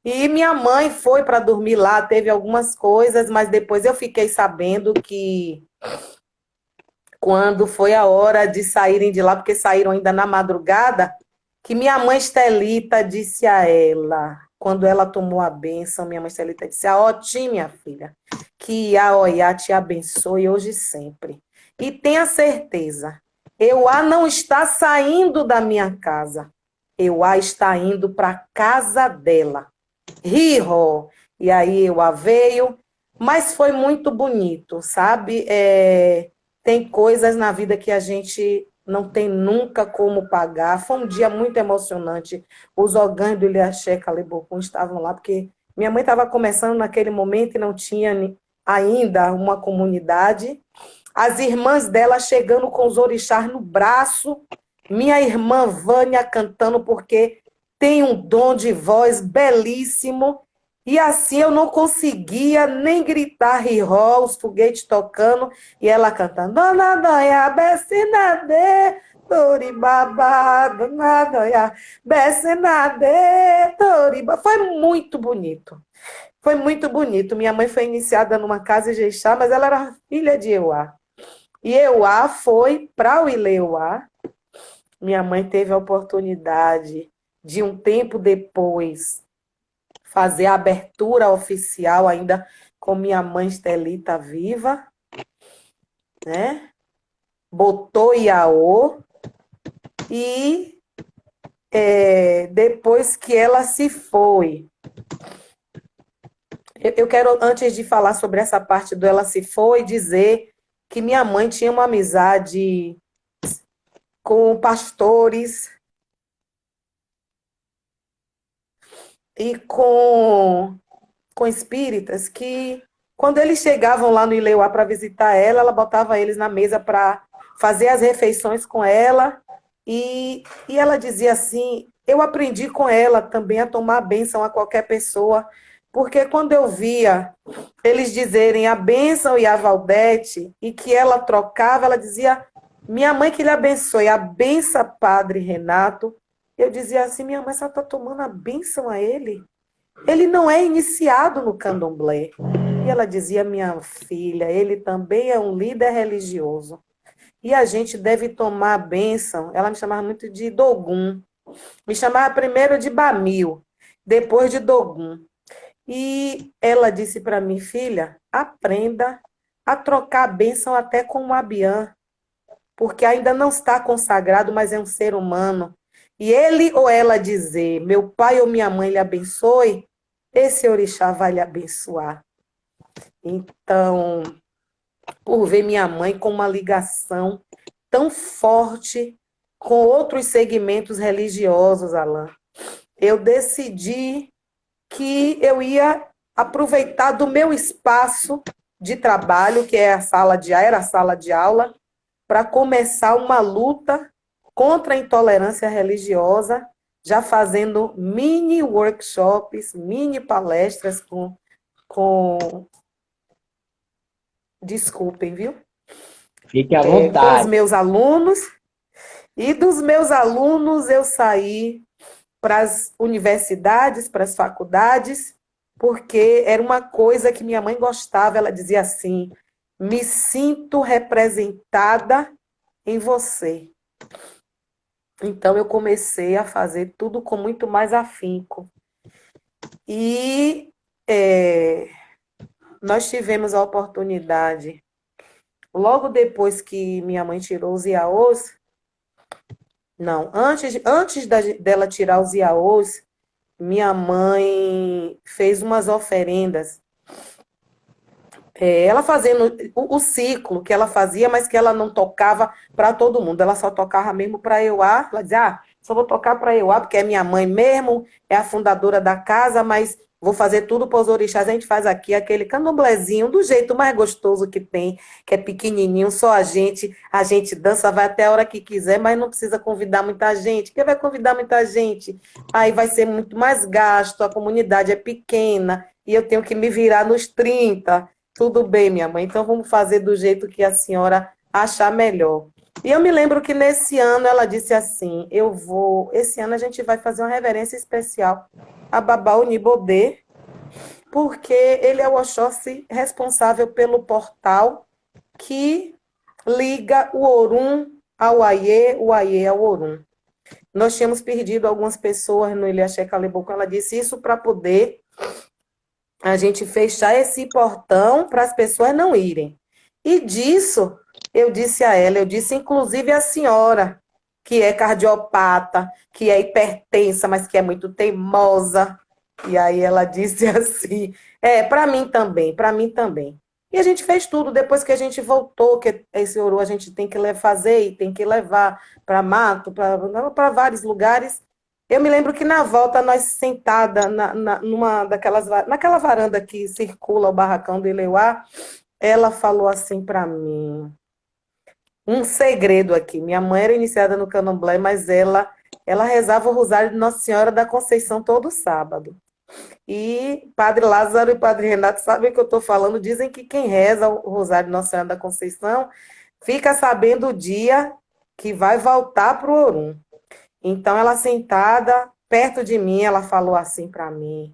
E minha mãe foi para dormir lá, teve algumas coisas, mas depois eu fiquei sabendo que quando foi a hora de saírem de lá, porque saíram ainda na madrugada, que minha mãe Estelita disse a ela, quando ela tomou a bênção, minha mãe Estelita disse: ó, Tim, minha filha, que Iaoiá te abençoe hoje e sempre. E tenha certeza, Euá não está saindo da minha casa. Euá está indo para a casa dela. Riró. E aí Euá veio, mas foi muito bonito, sabe? Tem coisas na vida que a gente não tem nunca como pagar. Foi um dia muito emocionante. Os ogãs do Ilhaxé Calebocum estavam lá, porque minha mãe estava começando naquele momento e não tinha ainda uma comunidade. As irmãs dela chegando com os orixás no braço. Minha irmã Vânia cantando, porque tem um dom de voz belíssimo. E assim eu não conseguia nem gritar riró, os foguetes tocando, e ela cantando: Dona Dóia, Bessinadê, Toribabá, Dona Dóia, Bessinadê, Toribá. Foi muito bonito. Foi muito bonito. Minha mãe foi iniciada numa casa Ijexá, mas ela era filha de Euá. E Euá foi para o Ileuá. Minha mãe teve a oportunidade de, um tempo depois, fazer a abertura oficial ainda com minha mãe Estelita viva, né? Botou Iaô e depois que ela se foi, eu quero, antes de falar sobre essa parte do ela se foi, dizer que minha mãe tinha uma amizade com pastores e com espíritas que, quando eles chegavam lá no Ileuá para visitar ela, ela botava eles na mesa para fazer as refeições com ela, e ela dizia assim: eu aprendi com ela também a tomar a bênção a qualquer pessoa, porque quando eu via eles dizerem a bênção e a Valdete, e que ela trocava, ela dizia: minha mãe que lhe abençoe, a benção, Padre Renato. Eu dizia assim: minha mãe só está tomando a bênção a ele? Ele não é iniciado no candomblé. E ela dizia: minha filha, ele também é um líder religioso. E a gente deve tomar a bênção. Ela me chamava muito de Dogum. Me chamava primeiro de Bamil. depois de Dogum. E ela disse para mim, filha, aprenda a trocar a bênção até com o Abiã, porque ainda não está consagrado, mas é um ser humano. E ele ou ela dizer, meu pai ou minha mãe lhe abençoe, esse orixá vai lhe abençoar. Então, por ver minha mãe com uma ligação tão forte com outros segmentos religiosos, Alain, eu decidi que eu ia aproveitar do meu espaço de trabalho, que é era a sala de aula, para começar uma luta contra a intolerância religiosa, já fazendo mini workshops, mini palestras com desculpem, viu? Fique à Com os vontade. meus alunos. E dos meus alunos eu saí para as universidades, para as faculdades, porque era uma coisa que minha mãe gostava. Ela dizia assim: me sinto representada em você. Então eu comecei a fazer tudo com muito mais afinco. E nós tivemos a oportunidade, logo depois que minha mãe tirou os iaôs, não, antes dela tirar os iaôs, minha mãe fez umas oferendas. Ela fazendo o ciclo que ela fazia, mas que ela não tocava para todo mundo. Ela só tocava mesmo para Euá. Ela dizia, só vou tocar para Euá, porque é minha mãe mesmo, é a fundadora da casa, mas vou fazer tudo para os orixás. A gente faz aqui aquele candomblezinho, do jeito mais gostoso que tem, que é pequenininho, só a gente dança, vai até a hora que quiser, mas não precisa convidar muita gente. Quem vai convidar muita gente? Aí vai ser muito mais gasto, a comunidade é pequena, e eu tenho que me virar nos 30. Tudo bem, minha mãe, então vamos fazer do jeito que a senhora achar melhor. E eu me lembro que nesse ano ela disse assim, esse ano a gente vai fazer uma reverência especial a Babá Onibodê, porque ele é o Oxóssi responsável pelo portal que liga o Orum ao Aiê, o Aiê ao Orum. Nós tínhamos perdido algumas pessoas no Ilhaxé Calebocão, ela disse isso para poder a gente fechar esse portão para as pessoas não irem. E disso, eu disse a ela, eu disse inclusive a senhora, que é cardiopata, que é hipertensa, mas que é muito teimosa. E aí ela disse assim, para mim também, para mim também. E a gente fez tudo, depois que a gente voltou, que esse ouro a gente tem que fazer e tem que levar para mato, para vários lugares. Eu me lembro que na volta, nós sentada naquela varanda que circula o barracão do Ileuá, ela falou assim para mim, um segredo aqui. Minha mãe era iniciada no candomblé, mas ela rezava o rosário de Nossa Senhora da Conceição todo sábado. E Padre Lázaro e Padre Renato sabem o que eu estou falando. Dizem que quem reza o rosário de Nossa Senhora da Conceição fica sabendo o dia que vai voltar para o Orum. Então, ela sentada perto de mim, ela falou assim para mim,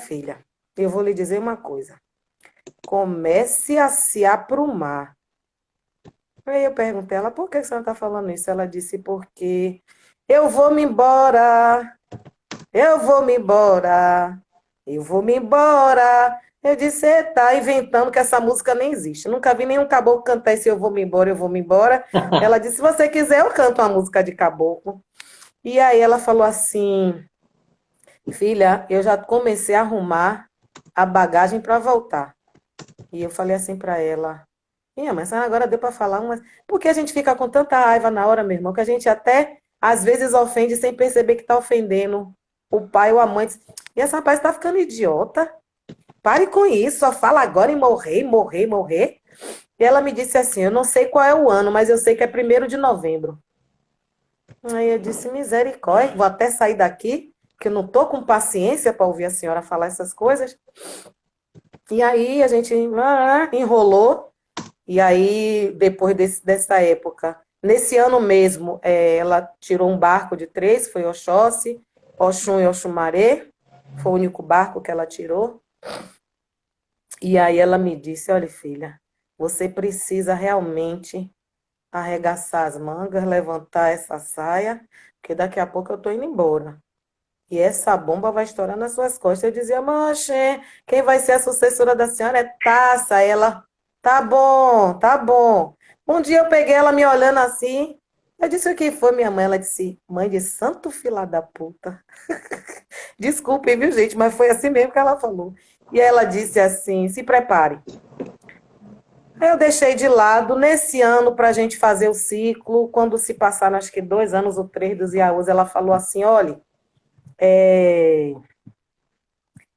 filha, eu vou lhe dizer uma coisa, comece a se aprumar. Aí eu perguntei a ela, por que você não está falando isso? Ela disse, porque eu vou me embora, eu vou me embora, eu vou me embora. Eu disse, você está inventando que essa música nem existe. Nunca vi nenhum caboclo cantar esse eu vou me embora, eu vou me embora. Ela disse, se você quiser, eu canto uma música de caboclo. E aí ela falou assim, filha, eu já comecei a arrumar a bagagem para voltar. E eu falei assim para ela, minha mãe, agora deu para falar umas... Porque a gente fica com tanta raiva na hora, meu irmão, que a gente até, às vezes, ofende sem perceber que está ofendendo o pai ou a mãe. E essa rapaz está ficando idiota. Pare com isso, só fala agora em morrer, morrer, morrer. E ela me disse assim, eu não sei qual é o ano, mas eu sei que é 1º de novembro. Aí eu disse, misericórdia, vou até sair daqui, que eu não estou com paciência para ouvir a senhora falar essas coisas. E aí a gente enrolou, e aí depois dessa época, nesse ano mesmo, ela tirou um barco de 3, foi Oxóssi, Oxum e Oxumaré, foi o único barco que ela tirou. E aí ela me disse, olha filha, você precisa realmente arregaçar as mangas, levantar essa saia, porque daqui a pouco eu estou indo embora. E essa bomba vai estourar nas suas costas. Eu dizia, manche, quem vai ser a sucessora da senhora é Taça. Ela, tá bom, tá bom. Um dia eu peguei ela me olhando assim. Eu disse, o que foi, minha mãe? Ela disse, mãe de santo filha da puta. Desculpe, viu, gente? Mas foi assim mesmo que ela falou. E ela disse assim, se prepare. Aí eu deixei de lado, nesse ano, para a gente fazer o ciclo, quando se passaram, acho que 2 anos ou 3 dos Iaús, ela falou assim, olha,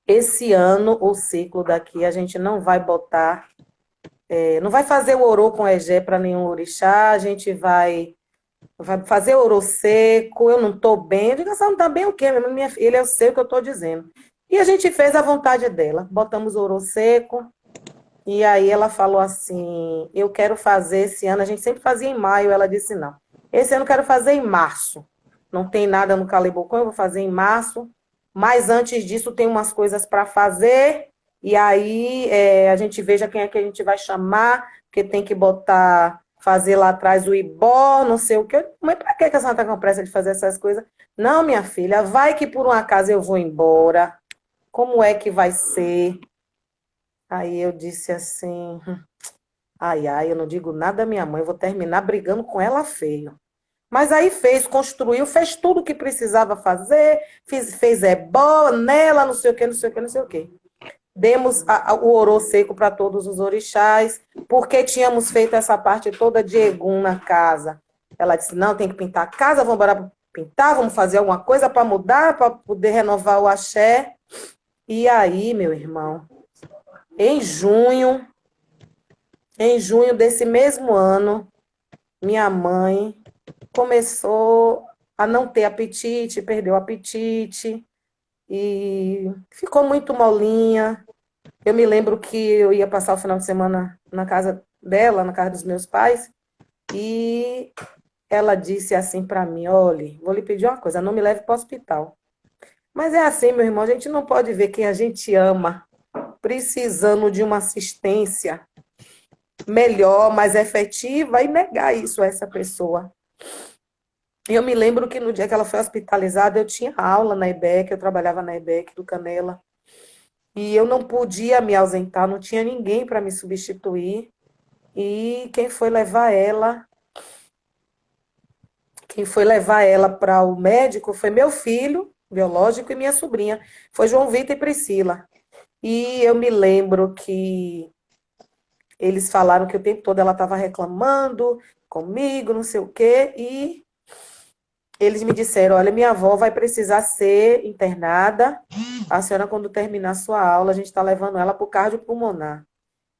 esse ano, o ciclo daqui, a gente não vai botar, não vai fazer o orô com egé para nenhum orixá, a gente vai fazer orô seco, eu não estou bem. Eu digo, você não está bem o quê? Minha filha, eu sei o que eu estou dizendo. E a gente fez a vontade dela, botamos orô seco, e aí ela falou assim, eu quero fazer esse ano, a gente sempre fazia em maio, ela disse não. Esse ano eu quero fazer em março. Não tem nada no Calebocão, eu vou fazer em março. Mas antes disso tem umas coisas para fazer, e aí a gente veja quem é que a gente vai chamar, porque tem que botar, fazer lá atrás o ibó, não sei o quê. Mas para que a senhora está com pressa de fazer essas coisas? Não, minha filha, vai que por um acaso eu vou embora. Como é que vai ser? Aí eu disse assim, ai, ai, eu não digo nada à minha mãe, eu vou terminar brigando com ela feio. Mas aí fez, construiu, fez tudo o que precisava fazer, fez ebó nela, não sei o que, não sei o que, não sei o que. Demos o orô seco para todos os orixás, porque tínhamos feito essa parte toda de Egum na casa. Ela disse, não, tem que pintar a casa, vamos embora pintar, vamos fazer alguma coisa para mudar, para poder renovar o axé. E aí, meu irmão, em junho, em junho desse mesmo ano, minha mãe começou a não ter apetite, perdeu o apetite e ficou muito molinha. Eu me lembro que eu ia passar o final de semana na casa dela, na casa dos meus pais, e ela disse assim para mim, olha, vou lhe pedir uma coisa, não me leve para o hospital. Mas é assim, meu irmão, a gente não pode ver quem a gente ama precisando de uma assistência melhor, mais efetiva e negar isso a essa pessoa. Eu me lembro que no dia que ela foi hospitalizada, eu tinha aula na IBEC, eu trabalhava na IBEC do Canela, e eu não podia me ausentar, não tinha ninguém para me substituir, e quem foi levar ela para o médico foi meu filho biológico e minha sobrinha, foi João Vitor e Priscila. E eu me lembro que eles falaram que o tempo todo ela estava reclamando comigo, não sei o quê, e eles me disseram, olha, minha avó vai precisar ser internada, a senhora quando terminar a sua aula, a gente está levando ela para o cardiopulmonar.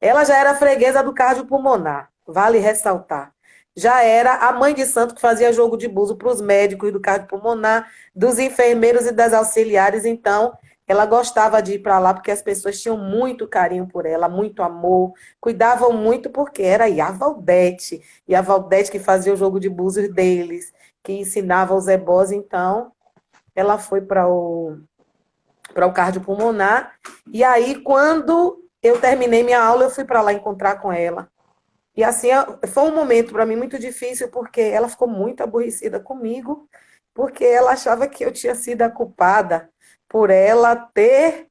Ela já era freguesa do cardiopulmonar, vale ressaltar. Já era a mãe de santo que fazia jogo de buzo para os médicos do cardiopulmonar, dos enfermeiros e das auxiliares, então ela gostava de ir para lá porque as pessoas tinham muito carinho por ela, muito amor, cuidavam muito porque era a Valdete que fazia o jogo de búzios deles, que ensinava os ebós, então ela foi para o cardiopulmonar, e aí quando eu terminei minha aula, eu fui para lá encontrar com ela. E assim, foi um momento para mim muito difícil, porque ela ficou muito aborrecida comigo, porque ela achava que eu tinha sido a culpada por ela ter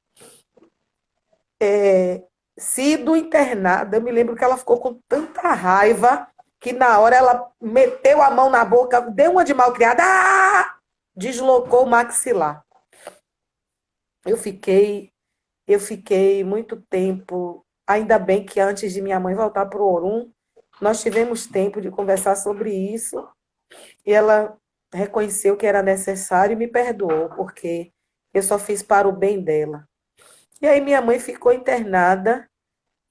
sido internada. Eu me lembro que ela ficou com tanta raiva que na hora ela meteu a mão na boca, deu uma de malcriada, deslocou o maxilar. Eu fiquei muito tempo, ainda bem que antes de minha mãe voltar para o Orum, nós tivemos tempo de conversar sobre isso, e ela reconheceu que era necessário e me perdoou, porque eu só fiz para o bem dela. E aí minha mãe ficou internada,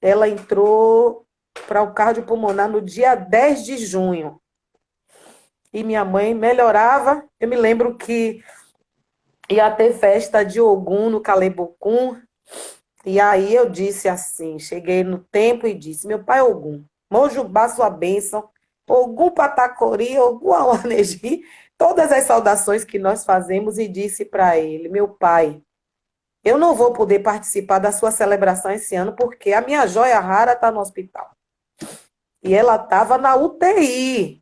ela entrou para o cardiopulmonar no dia 10 de junho. E minha mãe melhorava. Eu me lembro que ia ter festa de Ogum no Calebocum. E aí eu disse assim, cheguei no templo e disse, meu pai Ogum, Mojubá sua bênção, Ogum Patacori, Ogum Awanegi, todas as saudações que nós fazemos, e disse para ele, meu pai, eu não vou poder participar da sua celebração esse ano porque a minha joia rara está no hospital. E ela estava na UTI.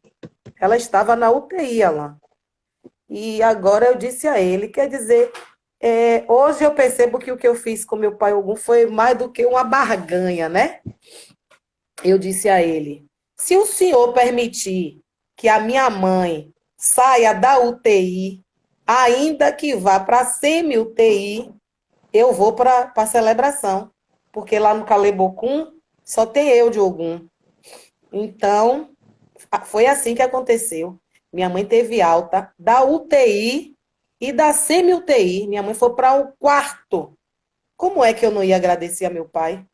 Ela estava na UTI, Alain. E agora eu disse a ele, quer dizer, hoje eu percebo que o que eu fiz com meu pai Ogum foi mais do que uma barganha, né? Eu disse a ele, se o senhor permitir que a minha mãe saia da UTI, ainda que vá para a semi-UTI, eu vou para a celebração, porque lá no Calebocum só tem eu de Ogum. Então, foi assim que aconteceu. Minha mãe teve alta da UTI e da semi-UTI. Minha mãe foi para um quarto. Como é que eu não ia agradecer a meu pai?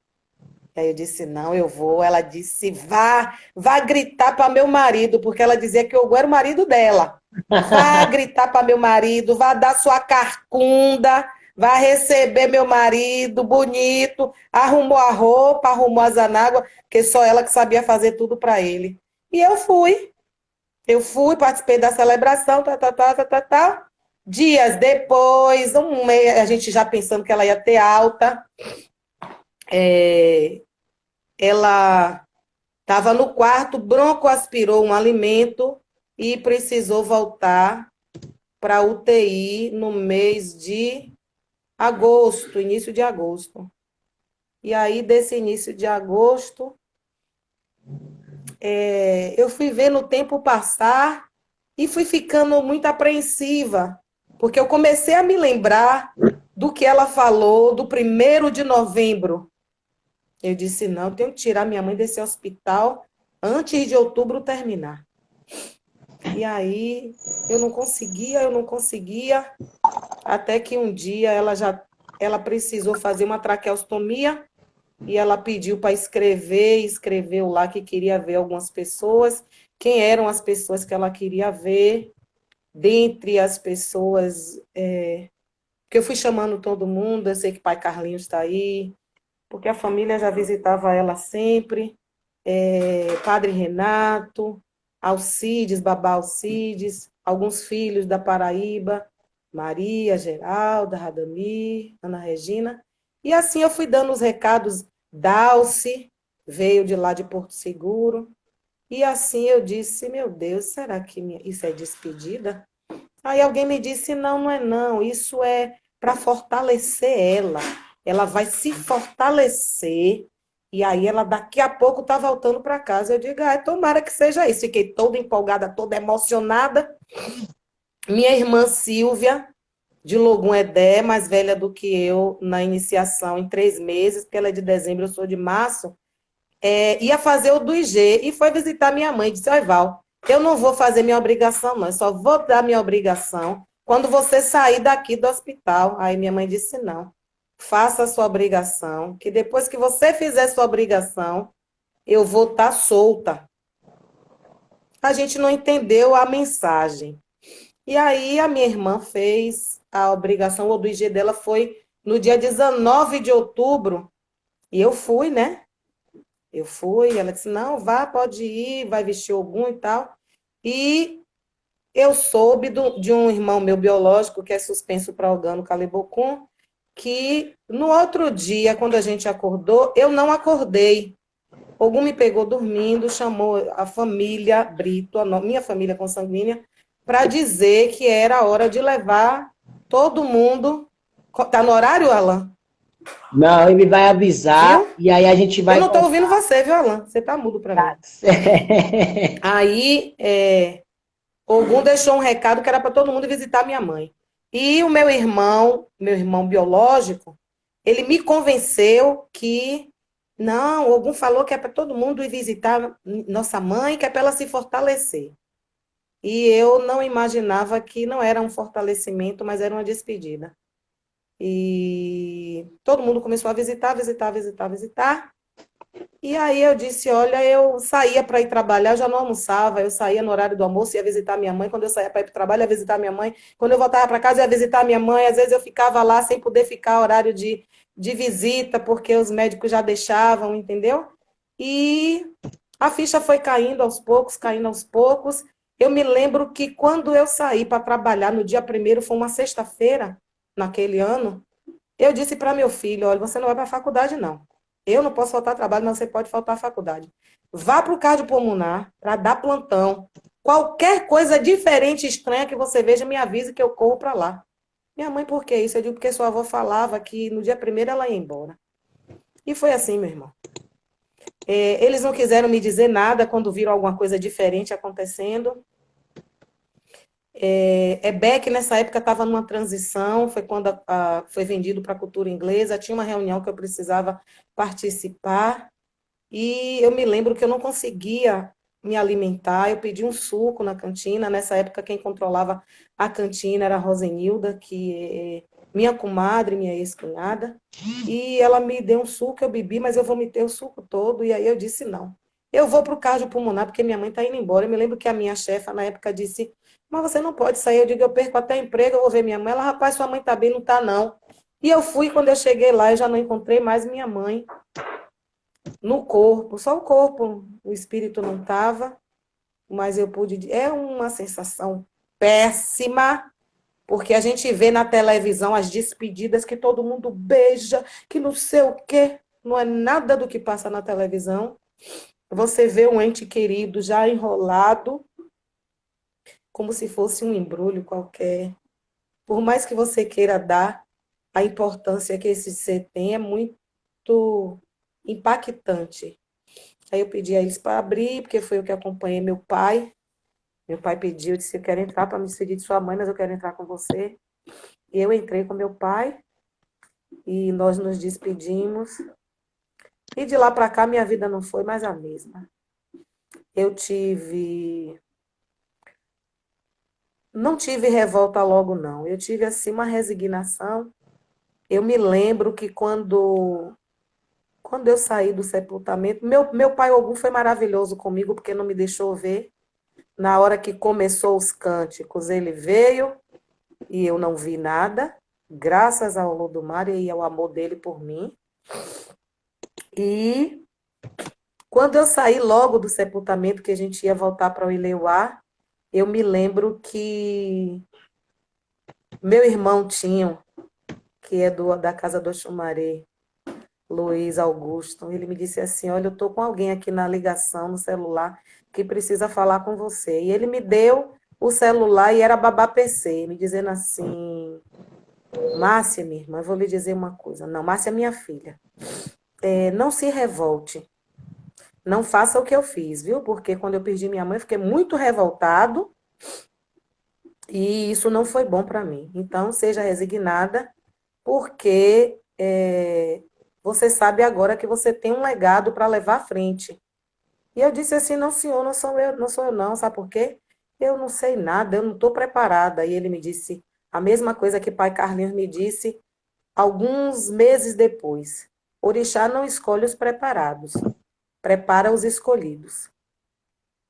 Aí eu disse, não, eu vou. Ela disse, vá gritar para meu marido, porque ela dizia que eu era o marido dela. Vá gritar para meu marido, vá dar sua carcunda, vá receber meu marido bonito. Arrumou a roupa, arrumou as anáguas, porque só ela que sabia fazer tudo para ele. E eu fui. Eu fui, participei da celebração, tá. Dias depois, um mês, a gente já pensando que ela ia ter alta, ela estava no quarto, broncoaspirou um alimento e precisou voltar para a UTI no mês de agosto, início de agosto. E aí, desse início de agosto, eu fui vendo o tempo passar e fui ficando muito apreensiva, porque eu comecei a me lembrar do que ela falou do 1º de novembro. Eu disse, não, eu tenho que tirar minha mãe desse hospital antes de outubro terminar. E aí, eu não conseguia, até que um dia ela precisou fazer uma traqueostomia e ela pediu para escreveu lá que queria ver algumas pessoas, quem eram as pessoas que ela queria ver, dentre as pessoas, que eu fui chamando todo mundo, eu sei que pai Carlinhos está aí, porque a família já visitava ela sempre, Padre Renato, Alcides, Babá Alcides, alguns filhos da Paraíba, Maria, Geralda, Radamir, Ana Regina, e assim eu fui dando os recados. Dalci veio de lá de Porto Seguro, e assim eu disse, meu Deus, será que isso é despedida? Aí alguém me disse, não, não é não, isso é para fortalecer ela. Ela vai se fortalecer e aí ela daqui a pouco tá voltando para casa. Eu digo, tomara que seja isso. Fiquei toda empolgada, toda emocionada. Minha irmã Silvia, de Logum Edé, mais velha do que eu na iniciação, em 3 meses, porque ela é de dezembro, eu sou de março, ia fazer o do IG e foi visitar minha mãe. Disse, oi, Val, eu não vou fazer minha obrigação, não, eu só vou dar minha obrigação quando você sair daqui do hospital. Aí minha mãe disse, não, faça a sua obrigação, que depois que você fizer sua obrigação, eu vou estar solta. A gente não entendeu a mensagem. E aí a minha irmã fez a obrigação, o do IG dela foi no dia 19 de outubro, e eu fui, né? Eu fui, ela disse, não, vá, pode ir, vai vestir algum e tal. E eu soube de um irmão meu biológico, que é suspenso para órgão Calebocum, que no outro dia, quando a gente acordou, eu não acordei. Algum me pegou dormindo, chamou a família Brito, minha família consanguínea, para dizer que era a hora de levar todo mundo. Tá no horário, Alan? Não, ele vai avisar, Viu? e aí a gente vai... Eu não estou ouvindo você, viu, Alan? Você tá mudo para mim. Aí, Ogum deixou um recado que era para todo mundo visitar minha mãe. E o meu irmão biológico, ele me convenceu que não, Ogum falou que é para todo mundo ir visitar nossa mãe, que é para ela se fortalecer. E eu não imaginava que não era um fortalecimento, mas era uma despedida. E todo mundo começou a visitar. E aí eu disse, olha, eu saía para ir trabalhar, já não almoçava, eu saía no horário do almoço, ia visitar minha mãe, quando eu saía para ir para o trabalho, ia visitar minha mãe, quando eu voltava para casa, ia visitar minha mãe, às vezes eu ficava lá sem poder ficar horário de visita, porque os médicos já deixavam, entendeu? E a ficha foi caindo aos poucos. Eu me lembro que quando eu saí para trabalhar no dia 1º, foi uma sexta-feira, naquele ano, eu disse para meu filho, olha, você não vai para a faculdade, não. Eu não posso faltar trabalho, mas você pode faltar à faculdade. Vá para o cardiopulmonar para dar plantão. Qualquer coisa diferente, estranha que você veja, me avise que eu corro para lá. Minha mãe, por que isso? Eu digo porque sua avó falava que no dia primeiro ela ia embora. E foi assim, meu irmão. Eles não quiseram me dizer nada quando viram alguma coisa diferente acontecendo. Beck, nessa época, estava numa transição, foi quando foi vendido para a cultura inglesa, tinha uma reunião que eu precisava participar, e eu me lembro que eu não conseguia me alimentar, eu pedi um suco na cantina, nessa época quem controlava a cantina era a Rosenilda, que é minha comadre, minha ex-cunhada, e ela me deu um suco, eu bebi, mas eu vomitei o suco todo, e aí eu disse não. Eu vou para o cardiopulmonar, porque minha mãe está indo embora. Eu me lembro que a minha chefa, na época, disse, mas você não pode sair. Eu digo, eu perco até emprego, eu vou ver minha mãe. Ela, rapaz, sua mãe está bem, não está não. E eu fui, quando eu cheguei lá, eu já não encontrei mais minha mãe no corpo, só o corpo, o espírito não estava, mas eu pude. É uma sensação péssima, porque a gente vê na televisão as despedidas que todo mundo beija, que não sei o quê, não é nada do que passa na televisão. Você vê um ente querido já enrolado, como se fosse um embrulho qualquer. Por mais que você queira dar a importância que esse ser tem, é muito impactante. Aí eu pedi a eles para abrir, porque foi eu que acompanhei meu pai. Meu pai pediu, eu disse, eu quero entrar para me despedir de sua mãe, mas eu quero entrar com você. E eu entrei com meu pai, e nós nos despedimos. E de lá para cá, minha vida não foi mais a mesma. Não tive revolta logo, não. Eu tive, assim, uma resignação. Eu me lembro que quando eu saí do sepultamento, meu pai Ogum foi maravilhoso comigo, porque não me deixou ver. Na hora que começou os cânticos, ele veio e eu não vi nada, graças ao Olodumare e ao amor dele por mim. E quando eu saí logo do sepultamento, que a gente ia voltar para o Ileuá, eu me lembro que meu irmão Tinho, que é da casa do Oxumaré, Luiz Augusto, ele me disse assim, olha, eu estou com alguém aqui na ligação, no celular, que precisa falar com você. E ele me deu o celular e era babá PC, me dizendo assim, Márcia, minha irmã, eu vou lhe dizer uma coisa. Não, Márcia é minha filha. Não se revolte. Não faça o que eu fiz, viu? Porque quando eu perdi minha mãe, eu fiquei muito revoltado e isso não foi bom para mim. Então, seja resignada, porque você sabe agora que você tem um legado para levar à frente. E eu disse assim, não, senhor, não sou eu não, sabe por quê? Eu não sei nada, eu não estou preparada. E ele me disse a mesma coisa que pai Carlinhos me disse alguns meses depois. Orixá não escolhe os preparados, prepara os escolhidos.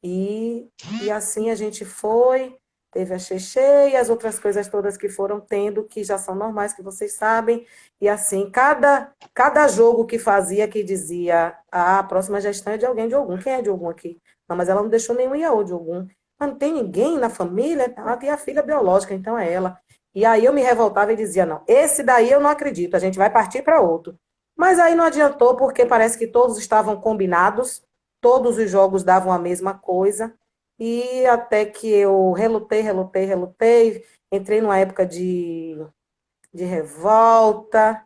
E assim a gente foi, teve a Xexê e as outras coisas todas que foram tendo, que já são normais, que vocês sabem. E assim, cada jogo que fazia, que dizia, a próxima gestão é de alguém de Ogum. Quem é de Ogum aqui? Não, mas ela não deixou nenhum Iaô de Ogum. Mas não tem ninguém na família? Ela tem a filha biológica, então é ela. E aí eu me revoltava e dizia, não, esse daí eu não acredito, a gente vai partir para outro. Mas aí não adiantou, porque parece que todos estavam combinados, todos os jogos davam a mesma coisa, e até que eu relutei, entrei numa época de revolta,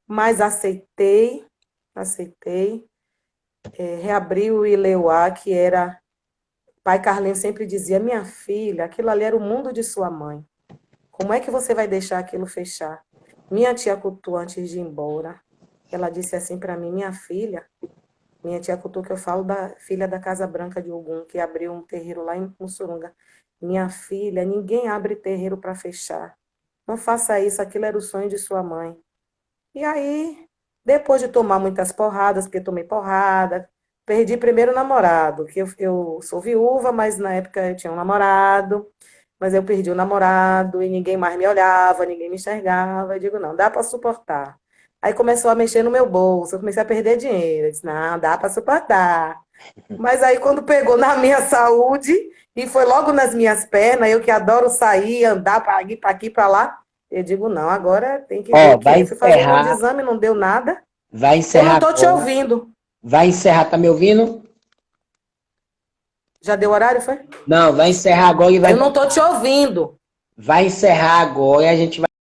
mas aceitei, reabri o Ileuá, que era, pai Carlinhos sempre dizia, minha filha, aquilo ali era o mundo de sua mãe, como é que você vai deixar aquilo fechar? Minha tia Cutu, antes de ir embora, ela disse assim para mim, minha tia Cutu, que eu falo da filha da Casa Branca de Ogum, que abriu um terreiro lá em Mussurunga. Minha filha, ninguém abre terreiro para fechar. Não faça isso, aquilo era o sonho de sua mãe. E aí, depois de tomar muitas porradas, porque tomei porrada, perdi primeiro o namorado, que eu sou viúva, mas na época eu tinha um namorado, mas eu perdi o namorado e ninguém mais me olhava, ninguém me enxergava. Eu digo, não, dá para suportar. Aí começou a mexer no meu bolso, eu comecei a perder dinheiro. Eu disse, não, dá para suportar. Mas aí quando pegou na minha saúde, e foi logo nas minhas pernas, eu que adoro sair, andar para aqui, para lá, eu digo, não, agora tem que ver o que é. Eu fui fazer um monte de exame, não deu nada. Vai Eu encerrar não estou te agora. ouvindo. Vai encerrar, tá me ouvindo? Já deu horário, foi? Não, vai encerrar agora e vai. Eu não tô te ouvindo. Vai encerrar agora e a gente vai